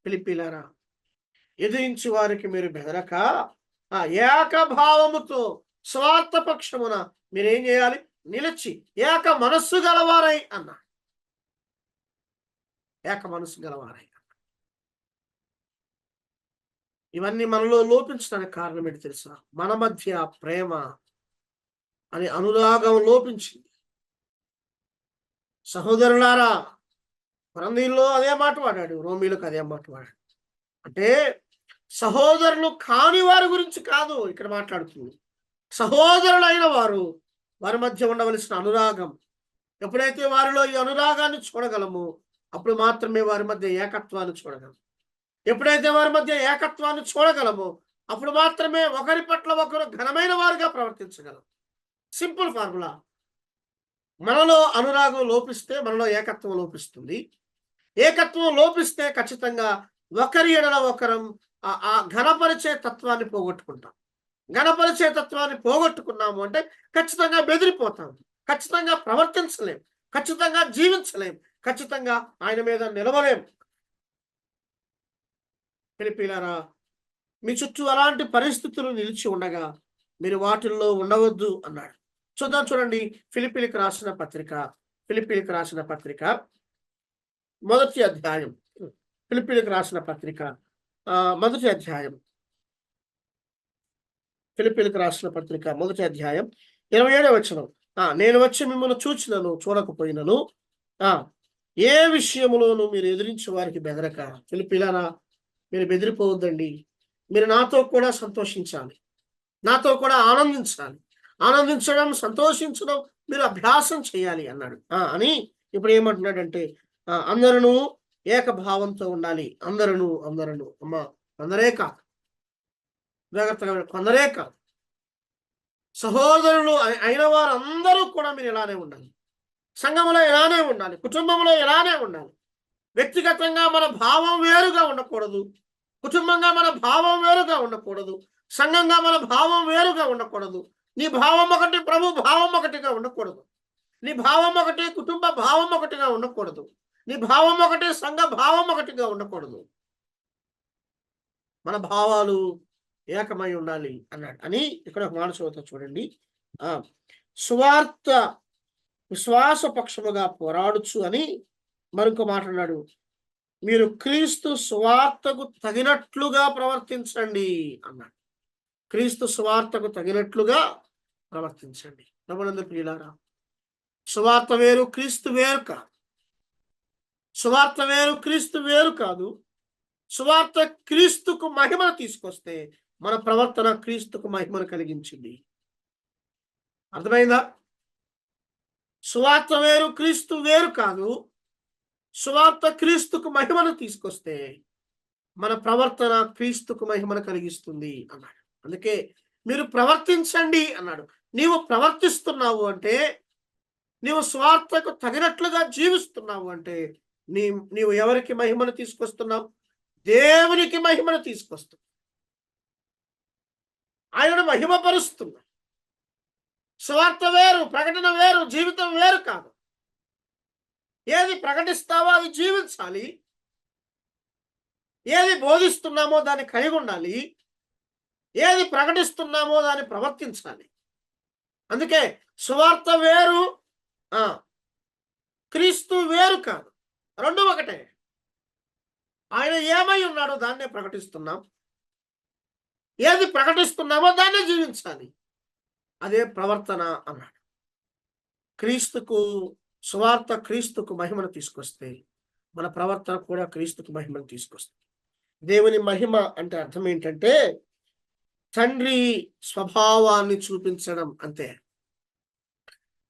ఫిలిప్పీలారా, ఎదిరించి వారికి మీరు బెదరక ఏకభావముతో స్వార్థ పక్షమున మీరేం చేయాలి? నిలిచి ఏక మనస్సు గలవారై అన్నాడు. ఏక మనస్సు గలవారై. ఇవన్నీ మనలో లోపించడానికి కారణం ఏంటి తెలుసా? మన మధ్య ప్రేమ అనే అనురాగం లోపించింది. సహోదరులారా, కొరంథీయుల్లో అదే మాట వాడాడు, రోమీలకు అదే మాట వాడాడు. అంటే సహోదరులు కాని వారి గురించి కాదు ఇక్కడ మాట్లాడుతుంది. సహోదరులైన వారి మధ్య ఉండవలసిన అనురాగం. ఎప్పుడైతే వారిలో ఈ అనురాగాన్ని చూడగలమో అప్పుడు మాత్రమే వారి మధ్య ఏకత్వాన్ని చూడగలం. ఎప్పుడైతే వారి మధ్య ఏకత్వాన్ని చూడగలమో అప్పుడు మాత్రమే ఒకరి పట్ల ఒకరు ఘనమైన వారుగా ప్రవర్తించగలం. Simple formula. మనలో అనురాగం లోపిస్తే మనలో ఏకత్వం లోపిస్తుంది. ఏకత్వం లోపిస్తే ఖచ్చితంగా ఒకరి ఎడల ఒకరం ఆ ఘనపరిచే తత్వాన్ని పోగొట్టుకుంటాం. ఘనపరిచే తత్వాన్ని పోగొట్టుకున్నాము అంటే ఖచ్చితంగా బెదిరిపోతాం, ఖచ్చితంగా ప్రవర్తించలేం, ఖచ్చితంగా జీవించలేం, ఖచ్చితంగా ఆయన మీద నిలవలేం. ఫిలిప్పీలారా, మీ చుట్టూ అలాంటి పరిస్థితులు నిలిచి ఉండగా మీరు వాటిల్లో ఉండవద్దు అన్నాడు. చూడండి, ఫిలిప్పీలకు రాసిన పత్రిక మొదటి అధ్యాయం. ఫిలిప్పీలకు రాసిన పత్రిక మొదటి అధ్యాయం. ఫిలిప్పీలకు రాసిన పత్రిక మొదటి అధ్యాయం 27వ వచనం. నేను వచ్చి మిమ్మల్ని చూచినను చూడకపోయినను ఏ విషయములోనూ మీరు ఎదిరించి వారికి బెదరక. ఫిలిప్పీలారా, మీరు బెదిరిపోవద్దండి. మీరు నాతో కూడా సంతోషించాలి, నాతో కూడా ఆనందించాలి. ఆనందించడం, సంతోషించడం మీరు అభ్యాసం చేయాలి అన్నాడు. అని ఇప్పుడు ఏమంటున్నాడంటే అందరూ ఏకభావంతో ఉండాలి. అందరూ అమ్మా, కొందరే కాదు, జాగ్రత్తగా కొందరే కాదు, సహోదరులు అయిన వారందరూ కూడా మీరు ఇలానే ఉండాలి. సంఘంలో ఇలానే ఉండాలి, కుటుంబంలో ఇలానే ఉండాలి. వ్యక్తిగతంగా మన భావం వేరుగా ఉండకూడదు, కుటుంబంగా మన భావం వేరుగా ఉండకూడదు, సంఘంగా మన భావం వేరుగా ఉండకూడదు. నీ భావం ఒకటి, ప్రభు భావం ఒకటిగా ఉండకూడదు. నీ భావం ఒకటి, కుటుంబ భావం ఒకటిగా ఉండకూడదు. నీ భావం ఒకటి, సంఘ భావం ఒకటిగా ఉండకూడదు. మన భావాలు ఏకమై ఉండాలి అన్నాడు. అని ఇక్కడ ఒక మాట చదువుతా చూడండి. సువార్త విశ్వాస పక్షముగా పోరాడుచు అని మరొక మాట అన్నాడు. మీరు క్రీస్తు సువార్తకు తగినట్లుగా ప్రవర్తించండి అన్నాడు. క్రీస్తు సువార్తకు తగినట్లుగా ప్రవర్తించండి. ప్రభునందు ప్రియులారా, సువార్త వేరు, క్రీస్తు వేరు కాదు. సువార్త వేరు, క్రీస్తు వేరు కాదు. సువార్త క్రీస్తుకు మహిమను తీసుకొస్తే మన ప్రవర్తన క్రీస్తుకు మహిమను కలిగించింది. అర్థమైందా? సువార్త వేరు, క్రీస్తు వేరు కాదు. సువార్త క్రీస్తుకు మహిమను తీసుకొస్తే మన ప్రవర్తన క్రీస్తుకు మహిమను కలిగిస్తుంది అన్నాడు. అందుకే మీరు ప్రవర్తించండి అన్నాడు. నీవు ప్రవర్తిస్తున్నావు అంటే, నీవు స్వార్థకు తగినట్లుగా జీవిస్తున్నావు అంటే నీవు ఎవరికి మహిమను తీసుకొస్తున్నావు? దేవునికి మహిమను తీసుకొస్తున్నావు. ఆయనను మహిమపరుస్తున్నావు. స్వార్థ వేరు, ప్రకటన వేరు, జీవితం వేరు కాదు. ఏది ప్రకటిస్తావో అది జీవించాలి. ఏది బోధిస్తున్నామో దాన్ని కలిగి ఉండాలి. ఏది ప్రకటిస్తున్నామో దాన్ని ప్రవర్తించాలి. అందుకే సువార్త వేరు, క్రీస్తు వేరు కాదు, రెండు ఒకటే. ఆయన ఏమై ఉన్నాడో దాన్నే ప్రకటిస్తున్నాం. ఏది ప్రకటిస్తున్నామో దాన్నే జీవించాలి. అదే ప్రవర్తన అన్నాడు. క్రీస్తుకు సువార్త క్రీస్తుకు మహిమను తీసుకొస్తే మన ప్రవర్తన కూడా క్రీస్తుకు మహిమను తీసుకొస్తుంది. దేవుని మహిమ అంటే అర్థం ఏంటంటే తండ్రి స్వభావాన్ని చూపించడం అంతే.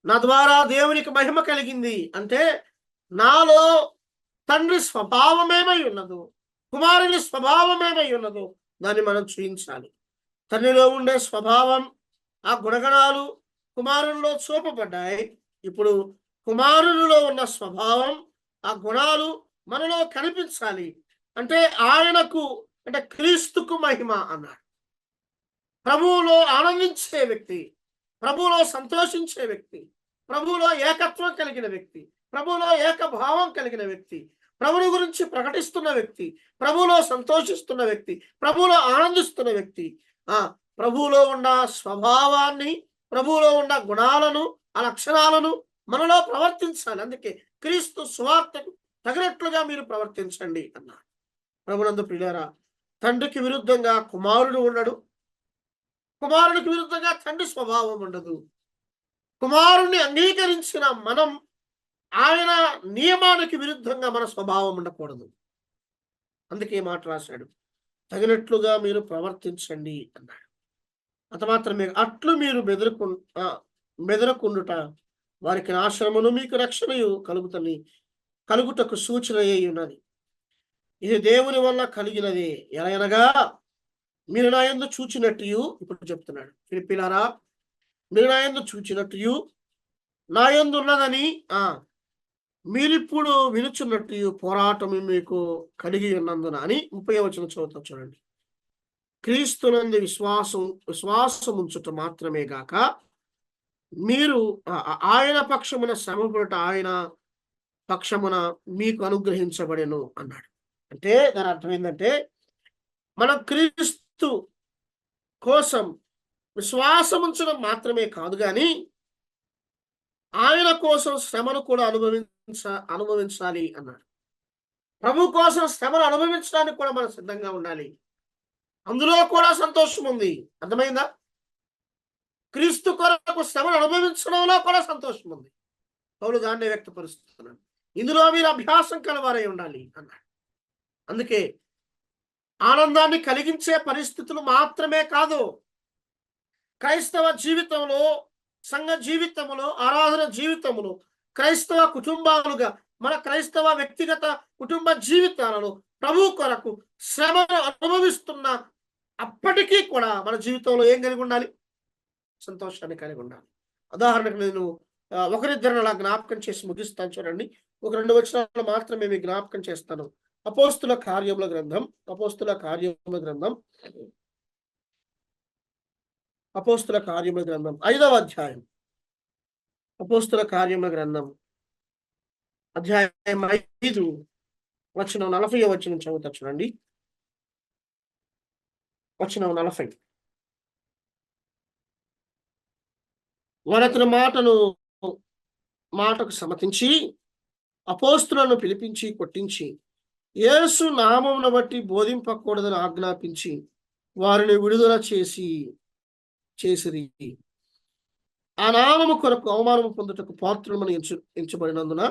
నా ద్వారా దేవునికి మహిమ కలిగింది అంటే నాలో తండ్రి స్వభావమేమై ఉన్నదో, కుమారుని స్వభావమేమై ఉన్నదో దాన్ని మనం చూపించాలి. తండ్రిలో ఉండే స్వభావం, ఆ గుణగణాలు కుమారునిలో చూపబడ్డాయి. ఇప్పుడు కుమారునిలో ఉన్న స్వభావం, ఆ గుణాలు మనలో కనిపించాలి. అంటే ఆయనకు, అంటే క్రీస్తుకు మహిమ అన్నాడు. ప్రభువులో ఆనందించే వ్యక్తి, ప్రభువులో సంతోషించే వ్యక్తి, ప్రభువులో ఏకత్వం కలిగిన వ్యక్తి, ప్రభువులో ఏకభావం కలిగిన వ్యక్తి, ప్రభువుని గురించి ప్రకటిస్తున్న వ్యక్తి, ప్రభువులో సంతోషిస్తున్న వ్యక్తి, ప్రభువులో ఆనందిస్తున్న వ్యక్తి, ప్రభువులో ఉన్న స్వభావాన్ని, ప్రభువులో ఉన్న గుణాలను, ఆ లక్షణాలను మనలో ప్రవర్తించాలి. అందుకే క్రీస్తు సువార్తకు తగినట్లుగా మీరు ప్రవర్తించండి అన్నారు. ప్రభునందు ప్రియులారా, తండ్రికి విరుద్ధంగా కుమారుడు ఉండడు, కుమారునికి విరుద్ధంగా తండ్రి స్వభావం ఉండదు. కుమారుణ్ణి అంగీకరించిన మనం ఆయన నియమానికి విరుద్ధంగా మన స్వభావం ఉండకూడదు. అందుకే మాట రాశాడు, తగినట్లుగా మీరు ప్రవర్తించండి అన్నాడు. అంత మాత్రమే అట్లు మీరు బెదరకుండుట వారికి నాశనమును మీకు రక్షణయు కలుగుటకు సూచన అయి ఉన్నది. ఇది దేవుని వల్ల కలిగినది. ఎలాగనగా మీరు నా యందు చూచినట్టు, ఇప్పుడు చెప్తున్నాడు, ఫిలిప్పీలారా మీరు నా యందు చూచినట్టు నా యందు ఉన్నదని మీరిప్పుడు వినుచున్నట్టు పోరాటం మీకు కలిగి ఉన్నందున అని 30వ వచనం చదువుతా చూడండి. క్రీస్తునందు విశ్వాసం ఉంచుట మాత్రమే గాక మీరు ఆయన పక్షమున శ్రమపడుట ఆయన పక్షమున మీకు అనుగ్రహించబడెను అన్నాడు. అంటే దాని అర్థం ఏంటంటే మనం క్రీస్తు కోసం విశ్వాసం ఉంచడం మాత్రమే కాదు, కానీ ఆయన కోసం శ్రమను కూడా అనుభవించాలి అన్నాడు. ప్రభు కోసం శ్రమను అనుభవించడానికి కూడా మనం సిద్ధంగా ఉండాలి. అందులో కూడా సంతోషం ఉంది. అర్థమైందా? క్రీస్తు కొరకు శ్రమను అనుభవించడంలో కూడా సంతోషం ఉంది. పౌలు దాన్నే వ్యక్తపరుస్తున్నాడు. ఇందులో మీరు అభ్యాసం కలవారై ఉండాలి అన్నాడు. అందుకే ఆనందాన్ని కలిగించే పరిస్థితులు మాత్రమే కాదు, క్రైస్తవ జీవితంలో, సంఘ జీవితంలో, ఆరాధన జీవితంలో, క్రైస్తవ కుటుంబాలుగా మన క్రైస్తవ వ్యక్తిగత కుటుంబ జీవితాలలో ప్రభు కొరకు శ్రమను అనుభవిస్తున్న అప్పటికీ కూడా మన జీవితంలో ఏం కలిగి ఉండాలి? సంతోషాన్ని కలిగి ఉండాలి. ఉదాహరణకు నేను ఒకరిద్దరిని అలా జ్ఞాపకం చేసి ముగిస్తాను. చూడండి, ఒక 2 వచనాలు మాత్రమే మీకు జ్ఞాపకం చేస్తాను. అపోస్తుల కార్యముల గ్రంథం 5వ అధ్యాయం. అపోస్తుల కార్యముల గ్రంథం అధ్యాయం 5 వచనం 40వ వచనం చదువుతా చూడండి. వచనం 40. వారతని మాటకు సమ్మతించి అపోస్తులను పిలిపించి కొట్టించి యేసు నామమును బట్టి బోధింపకూడదని ఆజ్ఞాపించి వారిని విడుదల చేసిరి. ఆ నామము కొరకు అవమానము పొందుటకు పాత్రులమని ఎంచబడినందున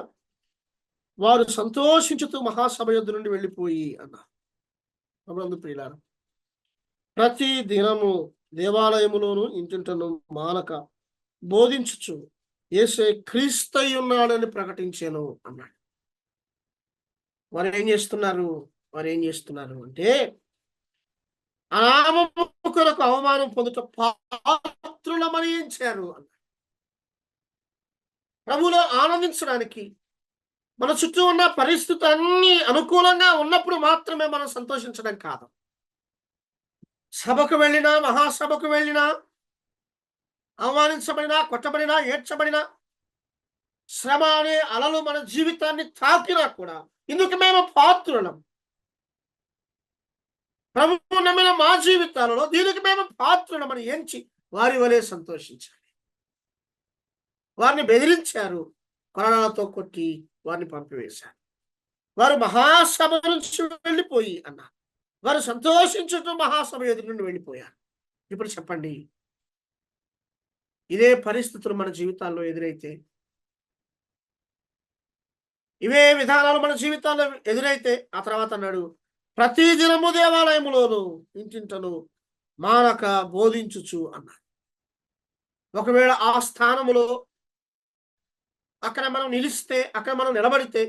వారు సంతోషించుతూ మహాసభ యొద్ద నుండి వెళ్ళిపోయి అన్నారు. ప్రియులారా, ప్రతి దినము దేవాలయములోను ఇంటింటను మానక బోధించుచు యేసే క్రీస్తై ఉన్నాడని ప్రకటించాను అన్నాడు. వారు ఏం చేస్తున్నారు అంటే ఆ నామము కొరకు అవమానం పొందుట పాత్రులమని ఎంచారు అన్నాడు. ప్రభువులో ఆనందించడానికి మన చుట్టూ ఉన్న పరిస్థితి అన్ని అనుకూలంగా ఉన్నప్పుడు మాత్రమే మనం సంతోషించడం కాదు. సభకు వెళ్ళినా, మహాసభకు వెళ్ళినా, అవమానించబడినా, కొట్టబడినా, ఏడ్చబడినా, శ్రమ అనే అలలు మన జీవితాన్ని తాకినా కూడా ఇందుకు మేము పాత్రులం. ప్రభువు నమ్మిన మా జీవితాలలో దీనికి మేము పాత్రులమని ఎంచి వారి వలె సంతోషించాలి. వారిని బెదిరించారు, కొరడాలతో కొట్టి వారిని పంపివేశారు. వారు మహాసభ నుంచి వెళ్ళిపోయి అన్నారు. వారు సంతోషించుతూ మహాసభ ఎదురు నుండి వెళ్ళిపోయారు. ఇప్పుడు చెప్పండి, ఇదే పరిస్థితులు మన జీవితాల్లో ఎదురైతే ఇవే విధానాలు మన జీవితాల్లో ఎదురైతే ఆ తర్వాత అన్నాడు, ప్రతి దినము దేవాలయములోను ఇంటింటను మానక బోధించుచు అన్నాడు. ఒకవేళ ఆ స్థానములో అక్కడ మనం నిలిస్తే, అక్కడ మనం నిలబడితే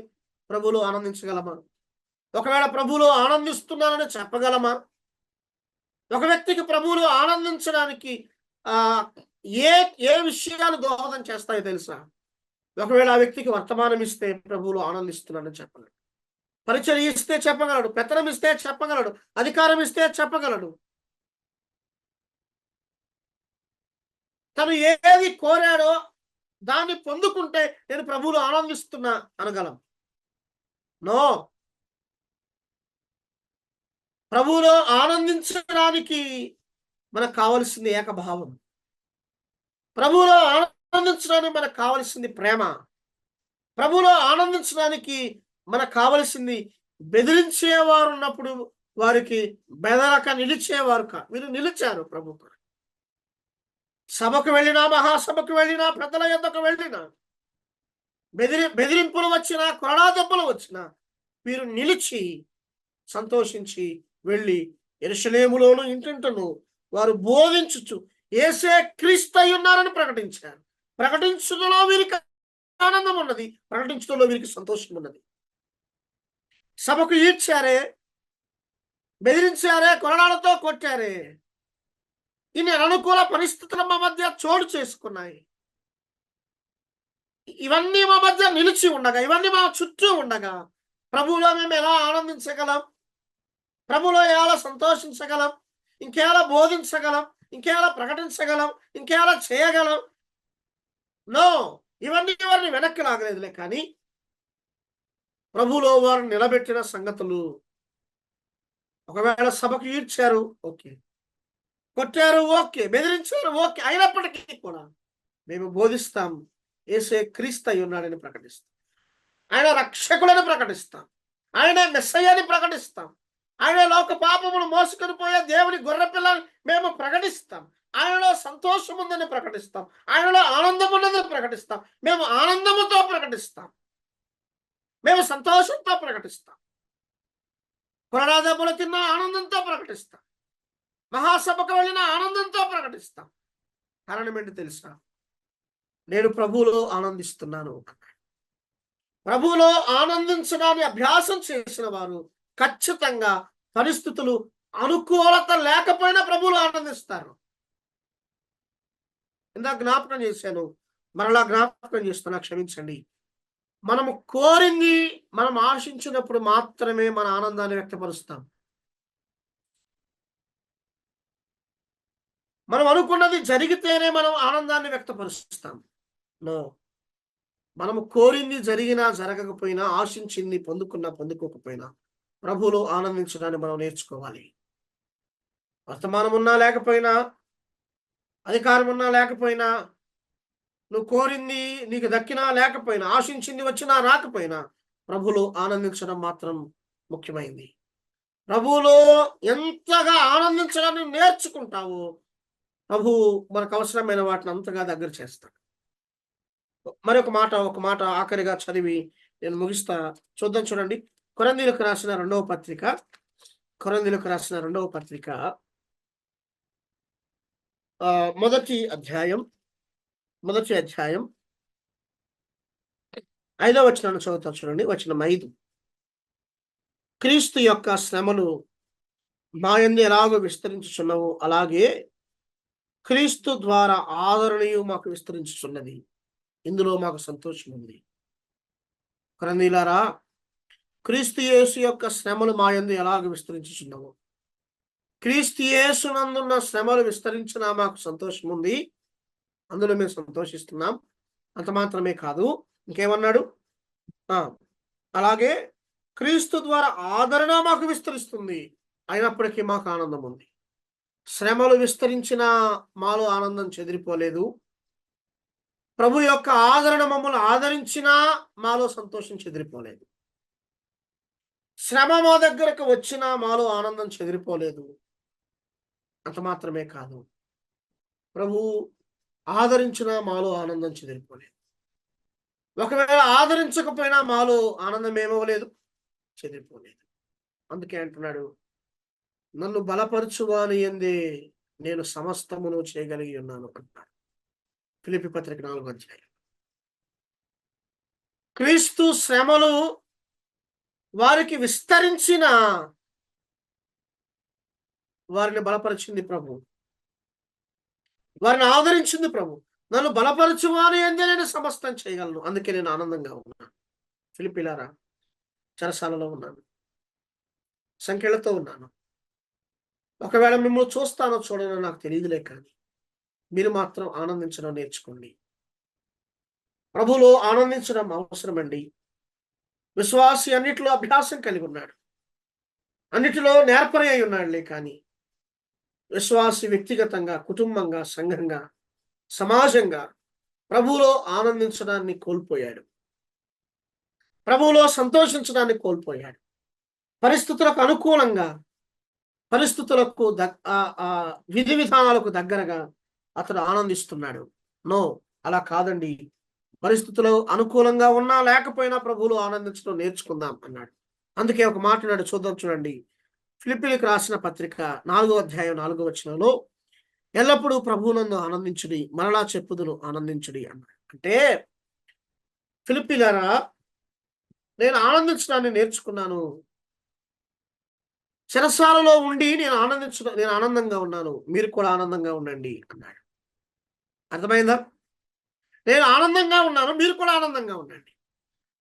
ప్రభువులో ఆనందించగలమా? ఒకవేళ ప్రభువులో ఆనందిస్తున్నానని చెప్పగలమా? ఒక వ్యక్తికి ప్రభువులో ఆనందించడానికి ఆ ఏ ఏ విషయాలు దోహదం చేస్తాయో తెలుసా? ఒకవేళ ఆ వ్యక్తికి వర్తమానం ఇస్తే ప్రభువులో ఆనందిస్తున్నానని చెప్పగలడు, పరిచర్య ఇస్తే చెప్పగలడు, పెత్తనం ఇస్తే చెప్పగలడు, అధికారం ఇస్తే చెప్పగలడు. తను ఏది కోరాడో దాన్ని పొందుకుంటే నేను ప్రభువులో ఆనందిస్తున్నా అనగలం. నో, ప్రభువులో ఆనందించడానికి మనకు కావలసింది ఏకభావం. ప్రభువులో ఆనందించడానికి మనకు కావలసింది ప్రేమ. ప్రభువులో ఆనందించడానికి మనకు కావలసింది, బెదిరించేవారు ఉన్నప్పుడు వారికి బెదరక నిలిచేవారు వీరు నిలిచారు ప్రభు. సభకు వెళ్ళినా, మహాసభకు వెళ్ళినా, పెద్దల యొద్దకు వెళ్ళినా, బెదిరింపులు వచ్చినా, కొరడా దెబ్బలు వచ్చినా వీరు నిలిచి సంతోషించి వెళ్ళి యెరూషలేములోను ఇంటింటను వారు బోధించుచు యేసే క్రీస్తు అయి ఉన్నారని ప్రకటించారు. ప్రకటించుటలో వీరికి ఆనందం ఉన్నది, ప్రకటించడంలో వీరికి సంతోషం ఉన్నది. సభకు ఈడ్చారే, బెదిరించారే, కొరడాలతో కొట్టారే, ఇన్ని అనుకూల పరిస్థితుల మా మధ్య చోటు చేసుకున్నాయి. ఇవన్నీ మా మధ్య నిలిచి ఉండగా, ఇవన్నీ మా చుట్టూ ఉండగా ప్రభువులో మేము ఎలా ఆనందించగలం? ప్రభువులో ఎలా సంతోషించగలం? ఇంకెలా బోధించగలం? ఇంకెలా ప్రకటించగలం? ఇంకెలా చేయగలం? నో, ఇవన్నీ వారిని వెనక్కి లాగలేదులే, కానీ ప్రభువులో వారు నిలబెట్టిన సంగతులు. ఒకవేళ సభకు ఈడ్చారు, ఓకే, కొట్టారు, ఓకే, బెదిరించారు, ఓకే, అయినప్పటికీ కూడా మేము బోధిస్తాం, యేసే క్రీస్తు అయి ఉన్నాడని ప్రకటిస్తాం, ఆయన రక్షకులని ప్రకటిస్తాం, ఆయన మెస్సయ్యని ప్రకటిస్తాం, ఆయన లోక పాపమును మోసుకొని పోయే దేవుని గొర్రెపిల్లని మేము ప్రకటిస్తాం, ఆయనలో సంతోషం ఉందని ప్రకటిస్తాం, ఆయనలో ఆనందం ఉన్నదని ప్రకటిస్తాం, మేము ఆనందముతో ప్రకటిస్తాం, మేము సంతోషంతో ప్రకటిస్తాం, కొరడాదెబ్బలు తిన్న ఆనందంతో ప్రకటిస్తాం, మహాసభకు వెళ్ళిన ఆనందంతో ప్రకటిస్తాం. కారణం ఏంటి తెలుసా? నేను ప్రభువులో ఆనందిస్తున్నాను. ప్రభువులో ఆనందించడాన్ని అభ్యాసం చేసిన వారు ఖచ్చితంగా పరిస్థితులు అనుకూలత లేకపోయినా ప్రభువులో ఆనందిస్తారు. ఇందాక జ్ఞాపకం చేశాను, మరలా జ్ఞాపకం చేస్తున్నా, క్షమించండి. మనము కోరింది మనం ఆశించినప్పుడు మాత్రమే మన ఆనందాన్ని వ్యక్తపరుస్తాం. మనం అనుకున్నది జరిగితేనే మనం ఆనందాన్ని వ్యక్తపరుస్తాం. నో, మనము కోరింది జరిగినా జరగకపోయినా, ఆశించింది పొందుకున్నా పొందుకోకపోయినా ప్రభువులో ఆనందించడాన్ని మనం నేర్చుకోవాలి. వర్తమానం ఉన్నా లేకపోయినా, అధికారం ఉన్నా లేకపోయినా, నువ్వు కోరింది నీకు దక్కినా లేకపోయినా, ఆశించింది వచ్చినా రాకపోయినా ప్రభువులో ఆనందించడం మాత్రం ముఖ్యమైంది. ప్రభువులో ఎంతగా ఆనందించడాన్ని నేర్చుకుంటావో ప్రభువు మనకు అవసరమైన వాటిని అంతగా దగ్గర చేస్తాడు. ఒక మాట ఆఖరిగా చదివి నేను ముగిస్తా. చూద్దాం, చూడండి. కొరింథీయులకు రాసిన రెండవ పత్రిక, కొరింథీయులకు రాసిన రెండవ పత్రిక మొదటి అధ్యాయం 5వ వచనాన్ని చదువుతా, చూడండి. వచనం 5, క్రీస్తు యొక్క శ్రమలు మా యందు ఎలాగో విస్తరించుచున్నవో అలాగే క్రీస్తు ద్వారా ఆదరణయు మాకు విస్తరించుచున్నది, ఇందులో మాకు సంతోషం ఉంది. కొరింథీయులారా, క్రీస్తు యేసు యొక్క శ్రమలు మా యందు ఎలాగ విస్తరించుచున్నవో, క్రీస్తు యేసునందున్న శ్రమలు విస్తరించినా మాకు సంతోషం ఉంది, అందులో మేము సంతోషిస్తున్నాం. అంత మాత్రమే కాదు, ఇంకేమన్నాడు? అలాగే క్రీస్తు ద్వారా ఆదరణ మాకు విస్తరిస్తుంది, అయినప్పటికీ మాకు ఆనందం ఉంది. శ్రమలు విస్తరించిన మాలో ఆనందం చెదిరిపోలేదు. ప్రభు యొక్క ఆదరణ మమ్మల్ని ఆదరించినా మాలో సంతోషం చెదిరిపోలేదు. శ్రమ మా దగ్గరకు వచ్చినా మాలో ఆనందం చెదిరిపోలేదు. అంత మాత్రమే కాదు, ప్రభు ఆదరించిన మాలో ఆనందం చెదిరిపోలేదు. ఒకవేళ ఆదరించకపోయినా మాలో ఆనందం ఏమవలేదు, చెదిరిపోలేదు. అందుకే అంటున్నాడు, నన్ను బలపరచువాని యందే నేను సమస్తమును చేయగలిగి ఉన్నాను అంటాడు. ఫిలిప్పీ పత్రిక 4వ అధ్యాయం. క్రీస్తు శ్రమలు వారికి విస్తరించిన వారిని బలపరిచింది ప్రభు, వారిని ఆదరించింది ప్రభు. నన్ను బలపరచువాని యందే నేను సమస్తం చేయగలను, అందుకే నేను ఆనందంగా ఉన్నాను. ఫిలిప్పీలారా, చెరసాలలో ఉన్నాను, సంఖ్యలతో ఉన్నాను. ఒకవేళ మిమ్మల్ని చూస్తానో చూడనో నాకు తెలియదులే, కానీ మీరు మాత్రం ఆనందించడం నేర్చుకోండి. ప్రభువులో ఆనందించడం అవసరమండి. విశ్వాసి అన్నిటిలో అభ్యాసం కలిగి ఉన్నాడు, అన్నిటిలో నేర్పరి అయి ఉన్నాడులే, కానీ విశ్వాసి వ్యక్తిగతంగా, కుటుంబంగా, సంఘంగా, సమాజంగా ప్రభువులో ఆనందించడాన్ని కోల్పోయాడు, ప్రభువులో సంతోషించడాన్ని కోల్పోయాడు. పరిస్థితులకు అనుకూలంగా, పరిస్థితులకు విధి విధానాలకు దగ్గరగా అతడు ఆనందిస్తున్నాడు. నో, అలా కాదండి. పరిస్థితులు అనుకూలంగా ఉన్నా లేకపోయినా ప్రభువులో ఆనందించడం నేర్చుకుందాం అన్నాడు. అందుకే ఒక మాట నాడు చూద్దాం, చూడండి. ఫిలిప్పీలకు రాసిన పత్రిక 4వ అధ్యాయం 4వ వచనంలో, ఎల్లప్పుడూ ప్రభువునందు ఆనందించుడి, మరలా చెప్పుదును ఆనందించుడి అన్నాడు. అంటే ఫిలిప్పీలారా, నేను ఆనందించడాన్ని నేర్చుకున్నాను. చెరసాలలో ఉండి నేను ఆనందంగా ఉన్నాను, మీరు కూడా ఆనందంగా ఉండండి అన్నాడు. అర్థమైందా? నేను ఆనందంగా ఉన్నాను, మీరు కూడా ఆనందంగా ఉండండి.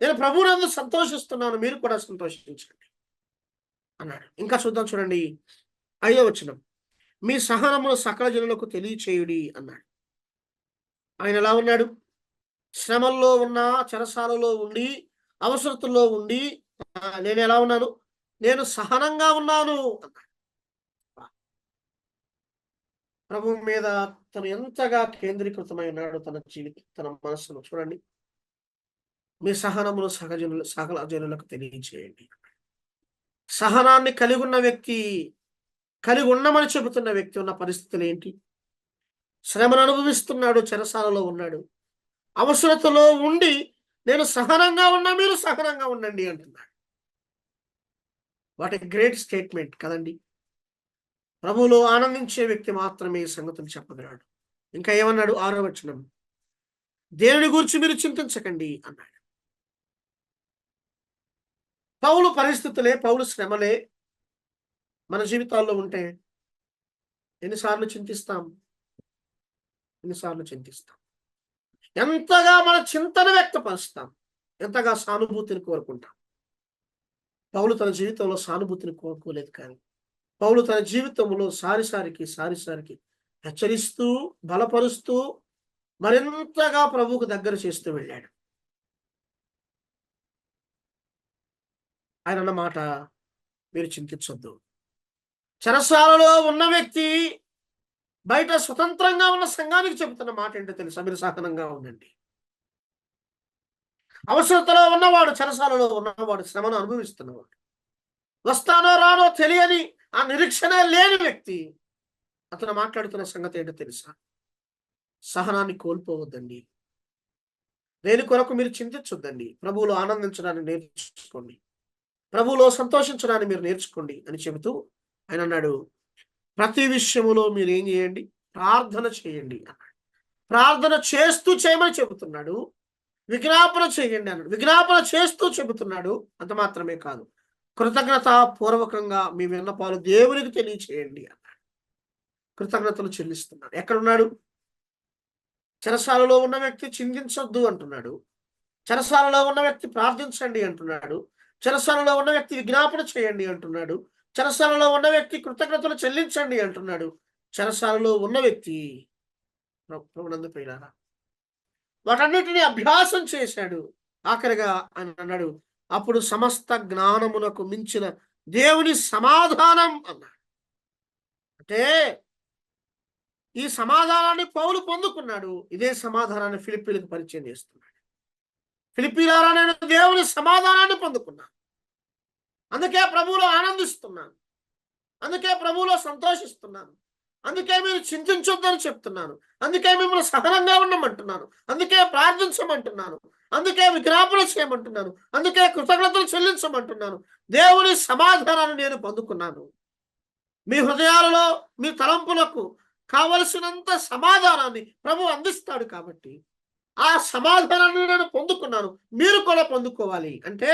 నేను ప్రభువునందు సంతోషిస్తున్నాను, మీరు కూడా సంతోషించండి అన్నాడు. ఇంకా చూద్దాం, చూడండి. 5వ వచనం, మీ సహనమును సకల జనులకు తెలియచేయుడి అన్నాడు. ఆయన ఎలా ఉన్నాడు? శ్రమల్లో ఉన్న, చెరసాలలో ఉండి, అవసరతల్లో ఉండి, నేను ఎలా ఉన్నాను? నేను సహనంగా ఉన్నాను అన్నాడు. ప్రభు మీద తను ఎంతగా కేంద్రీకృతమై ఉన్నాడు తన జీవితం, తన మనస్సును. చూడండి, మీ సహనమును సకల జనులకు తెలియచేయండి. సహనాన్ని కలిగి ఉన్న వ్యక్తి, కలిగి ఉండమని చెబుతున్న వ్యక్తి ఉన్న పరిస్థితులు ఏంటి? శ్రమను అనుభవిస్తున్నాడు, చెరసాలలో ఉన్నాడు, అవసరతలో ఉండి నేను సహనంగా ఉన్నా, మీరు సహనంగా ఉండండి అంటున్నాడు. వాట్ ఏ గ్రేట్ స్టేట్మెంట్ కదండి. ప్రభువులో ఆనందించే వ్యక్తి మాత్రమే ఈ సంగతులు చెప్పగలడు. ఇంకా ఏమన్నాడు? 6వ వచనం, దేవుని గురించి మీరు చింతించకండి అన్నాడు. పౌలు పరిస్థితులే, పౌలు శ్రమలే మన జీవితాల్లో ఉంటే ఎన్నిసార్లు చింతిస్తాం? ఎన్నిసార్లు చింతిస్తాం? ఎంతగా మన చింతను వ్యక్తపరుస్తాం, ఎంతగా సానుభూతిని కోరుకుంటాం. పౌలు తన జీవితంలో సానుభూతిని కోరుకోలేదు, కానీ పౌలు తన జీవితంలో సారిసారికి హెచ్చరిస్తూ, బలపరుస్తూ, మరింతగా ప్రభువుకు దగ్గర చేస్తూ వెళ్ళాడు. ఆయన అన్న మాట, మీరు చింతించొద్దు. చెరసాలలో ఉన్న వ్యక్తి బయట స్వతంత్రంగా ఉన్న సంఘానికి చెబుతున్న మాట ఏంటో తెలుసా? మీరు సహనంగా ఉండండి. అవసరతలో ఉన్నవాడు, చెరసాలలో ఉన్నవాడు, శ్రమను అనుభవిస్తున్నవాడు, వస్తానో రానో తెలియని ఆ నిరీక్షణ లేని వ్యక్తి, అతను మాట్లాడుతున్న సంగతి ఏంటో తెలుసా? సహనాన్ని కోల్పోవద్దండి. దేని కొరకు మీరు చింతించొద్దండి. ప్రభువులో ఆనందించడాన్ని నేర్చుకోండి, ప్రభువులో సంతోషించడాన్ని మీరు నేర్చుకోండి అని చెబుతూ ఆయన అన్నాడు, ప్రతి విషయములో మీరు ఏం చేయండి? ప్రార్థన చేయండి అన్నాడు. ప్రార్థన చేస్తూ చేయమని చెబుతున్నాడు. విజ్ఞాపన చేయండి అన్నాడు. విజ్ఞాపన చేస్తూ చెబుతున్నాడు. అంత మాత్రమే కాదు, కృతజ్ఞత పూర్వకంగా మీ విన్నపాలు దేవునికి తెలియచేయండి అన్నాడు. కృతజ్ఞతలు చెల్లిస్తున్నాడు. ఎక్కడున్నాడు? చెరసాలలో ఉన్న వ్యక్తి చింతించొద్దు అంటున్నాడు. చెరసాలలో ఉన్న వ్యక్తి ప్రార్థించండి అంటున్నాడు. చెరసాలలో ఉన్న వ్యక్తి విజ్ఞాపన చేయండి అంటున్నాడు. చెరసాలలో ఉన్న వ్యక్తి కృతజ్ఞతలు చెల్లించండి అంటున్నాడు. చెరసాలలో ఉన్న వ్యక్తి ప్రభునందు ప్రియులారా, వాటన్నిటిని అభ్యాసం చేశాడు. ఆఖరిగా ఆయన అన్నాడు, అప్పుడు సమస్త జ్ఞానమునకు మించిన దేవుని సమాధానం అన్నాడు. అంటే ఈ సమాధానాన్ని పౌలు పొందుకున్నాడు. ఇదే సమాధానాన్ని ఫిలిప్పీలకు పరిచయం చేస్తున్నాడు. ఫిలిప్పీలారా, నేను దేవుని సమాధానాన్ని పొందుకున్నాను, అందుకే ప్రభువులో ఆనందిస్తున్నాను, అందుకే ప్రభువులో సంతోషిస్తున్నాను, అందుకే మీరు చింతించొద్దని చెప్తున్నాను. అందుకే మిమ్మల్ని సహనంగా ఉండమంటున్నాను. అందుకే ప్రార్థించమంటున్నాను. అందుకే విజ్ఞాపన చేయమంటున్నాను. అందుకే కృతజ్ఞతలు చెల్లించమంటున్నాను. దేవుని సమాధానాన్ని నేను పొందుకున్నాను. మీ హృదయాలలో మీ తలంపులకు కావలసినంత సమాధానాన్ని ప్రభు అందిస్తాడు. కాబట్టి ఆ సమాధానాన్ని నేను పొందుకున్నాను. మీరు కూడా పొందుకోవాలి. అంటే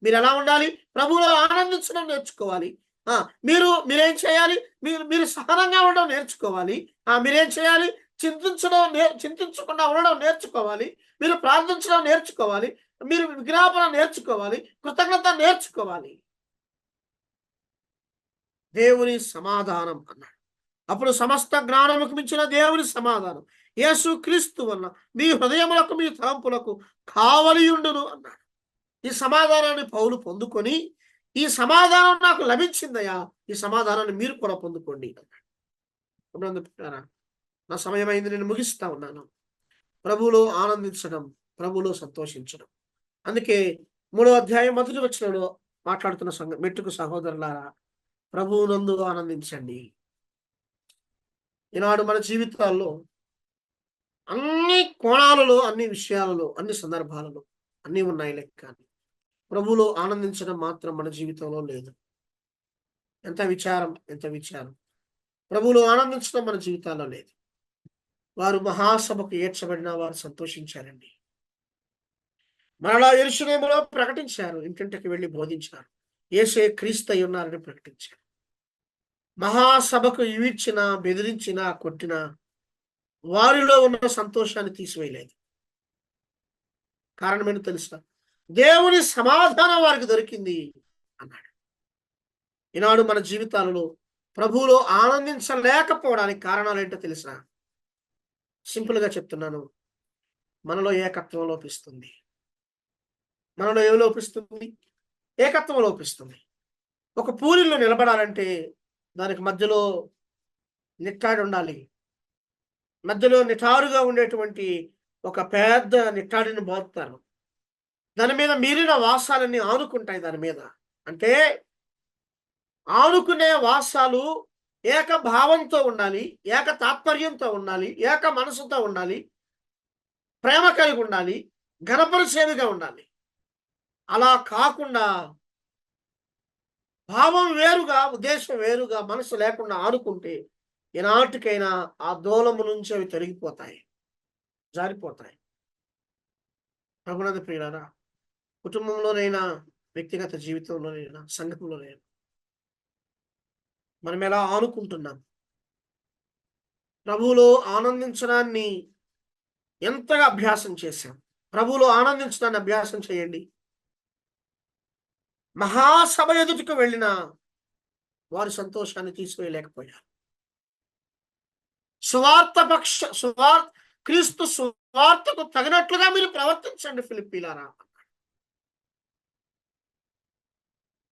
మీరు ఎలా ఉండాలి? ప్రభువులో ఆనందించడం నేర్చుకోవాలి. మీరేం చేయాలి? మీరు సహనంగా ఉండడం నేర్చుకోవాలి. మీరేం చేయాలి? చింతించకుండా ఉండడం నేర్చుకోవాలి. మీరు ప్రార్థించడం నేర్చుకోవాలి. మీరు విజ్ఞాపన నేర్చుకోవాలి. కృతజ్ఞత నేర్చుకోవాలి. దేవుని సమాధానం అన్నాడు. అప్పుడు సమస్త జ్ఞానముకు మించిన దేవుని సమాధానం యేసు క్రీస్తు వలన మీ హృదయములకు మీ తలంపులకు కావలియుండును అన్నాడు. ఈ సమాధానాన్ని పౌలు పొందుకొని, ఈ సమాధానం నాకు లభించిందయ్యా, ఈ సమాధానాన్ని మీరు కూడా పొందుకోండి అన్నాడు. నా సమయం అయింది, నేను ముగిస్తా ఉన్నాను. ప్రభువులో ఆనందించడం, ప్రభువులో సంతోషించడం. అందుకే 3వ అధ్యాయం 1వ వచనంలో మాట్లాడుతున్న మెట్టుకు సహోదరులారా, ప్రభువునందు ఆనందించండి. ఈనాడు మన జీవితాల్లో అన్ని కోణాలలో, అన్ని విషయాలలో, అన్ని సందర్భాలలో అన్నీ ఉన్నాయి లెక్క, ప్రభువులో ఆనందించడం మాత్రం మన జీవితంలో లేదు. ఎంత విచారం. ప్రభువులో ఆనందించడం మన జీవితాల్లో లేదు. వారు మహాసభకు ఏడ్చబడిన వారు సంతోషించారండి. మరలా యెరూషలేములో ప్రకటించారు, ఇంటింటికి వెళ్ళి బోధించారు, యేసే క్రీస్తు అయి ఉన్నారని ప్రకటించారు. మహాసభకు ఈడ్చిన, బెదిరించిన, కొట్టిన వారిలో ఉన్న సంతోషాన్ని తీసివేయలేదు. కారణం ఏంటో తెలుసా? దేవుని సమాధానం వారికి దొరికింది అన్నాడు. ఈనాడు మన జీవితాలలో ప్రభువులో ఆనందించలేకపోవడానికి కారణాలు ఏంటో తెలుసా? సింపుల్గా చెప్తున్నాను, మనలో ఏకత్వం లోపిస్తుంది. మనలో ఏమి లోపిస్తుంది? ఏకత్వం లోపిస్తుంది. ఒక పూరిలో నిలబడాలంటే దానికి మధ్యలో నిట్టాడు ఉండాలి. మధ్యలో నిటారుగా ఉండేటువంటి ఒక పెద్ద నిట్టాడిని బాదుతారు. దాని మీద మిగిలిన వాసాలన్నీ ఆనుకుంటాయి. దాని మీద అంటే ఆనుకునే వాసాలు ఏక భావంతో ఉండాలి, ఏక తాత్పర్యంతో ఉండాలి, ఏక మనసుతో ఉండాలి, ప్రేమ కలిగి ఉండాలి, ఘనపరిచేవిగా ఉండాలి. అలా కాకుండా భావం వేరుగా, ఉద్దేశం వేరుగా, మనసు లేకుండా ఆనుకుంటే ఈనాటికైనా ఆ దూలము నుంచి అవి తొలగిపోతాయి, జారిపోతాయి. ప్రభునందు ప్రియులారా, కుటుంబంలోనైనా, వ్యక్తిగత జీవితంలోనైనా, సంఘంలోనైనా మనం ఎలా ఆనుకుంటున్నాం? ప్రభువులో ఆనందించడాన్ని ఎంతగా అభ్యాసం చేశాం? ప్రభువులో ఆనందించడాన్ని అభ్యాసం చేయండి. మహాసభ ఎదుటికి వెళ్ళిన వారి సంతోషాన్ని తీసివేయలేకపోయారు. క్రీస్తు సువార్తకు తగినట్లుగా మీరు ప్రవర్తించండి ఫిలిప్పీలారా,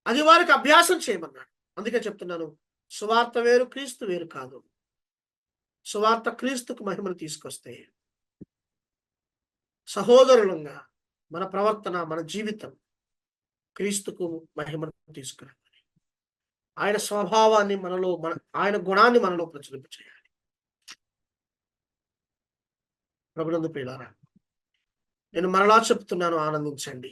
అది వారికి అభ్యాసం చేయమన్నాడు. అందుకే చెప్తున్నాను, సువార్త వేరు, క్రీస్తు వేరు కాదు. సువార్త క్రీస్తుకు మహిమను తీసుకొస్తే సహోదరులంగా మన ప్రవర్తన, మన జీవితం క్రీస్తుకు మహిమను తీసుకురావాలి. ఆయన స్వభావాన్ని మనలో, ఆయన గుణాన్ని మనలో ప్రచురింపచేయాలి. ప్రభునందు ప్రియులారా, నేను మరలా చెప్తున్నాను, ఆనందించండి.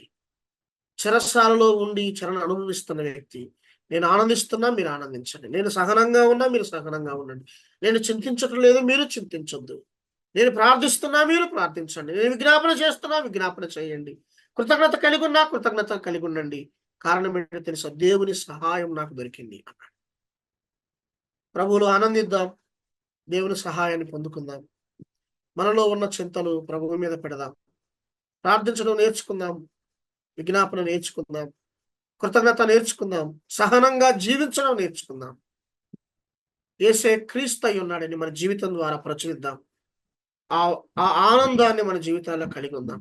చెరసాలలో ఉండి చెరను అనుభవిస్తున్న వ్యక్తి, నేను ఆనందిస్తున్నా, మీరు ఆనందించండి. నేను సహనంగా ఉన్నా, మీరు సహనంగా ఉండండి. నేను చింతించటం లేదు, మీరు చింతించొద్దు. నేను ప్రార్థిస్తున్నా, మీరు ప్రార్థించండి. నేను విజ్ఞాపన చేస్తున్నా, విజ్ఞాపన చేయండి. కృతజ్ఞత కలిగి ఉన్నా, కృతజ్ఞత కలిగి ఉండండి. కారణం ఏంటో తెలుసా? దేవుని సహాయం నాకు దొరికింది అన్నాడు. ప్రభువులో ఆనందిద్దాం, దేవుని సహాయాన్ని పొందుకుందాం. మనలో ఉన్న చింతలు ప్రభువు మీద పెడదాం. ప్రార్థించడం నేర్చుకుందాం, విజ్ఞాపన నేర్చుకుందాం, కృతజ్ఞత నేర్చుకుందాం, సహనంగా జీవించడం నేర్చుకుందాం. యేసే క్రీస్తు అయి ఉన్నాడని మన జీవితం ద్వారా ప్రచురిద్దాం. ఆ ఆనందాన్ని మన జీవితాల్లో కలిగి ఉందాం.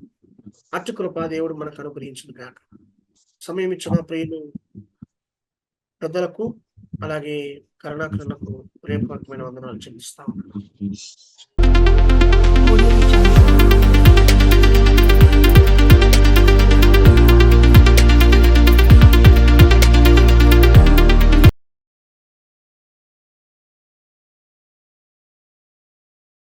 అటు కృపా దేవుడు మనకు అనుగ్రహించును గాక. సమయం ఇచ్చిన ప్రియులు పెద్దలకు, అలాగే కరుణాకరణకు ప్రేమపూర్వకమైన వందనాలు చెల్లిస్తా ఉన్నాను.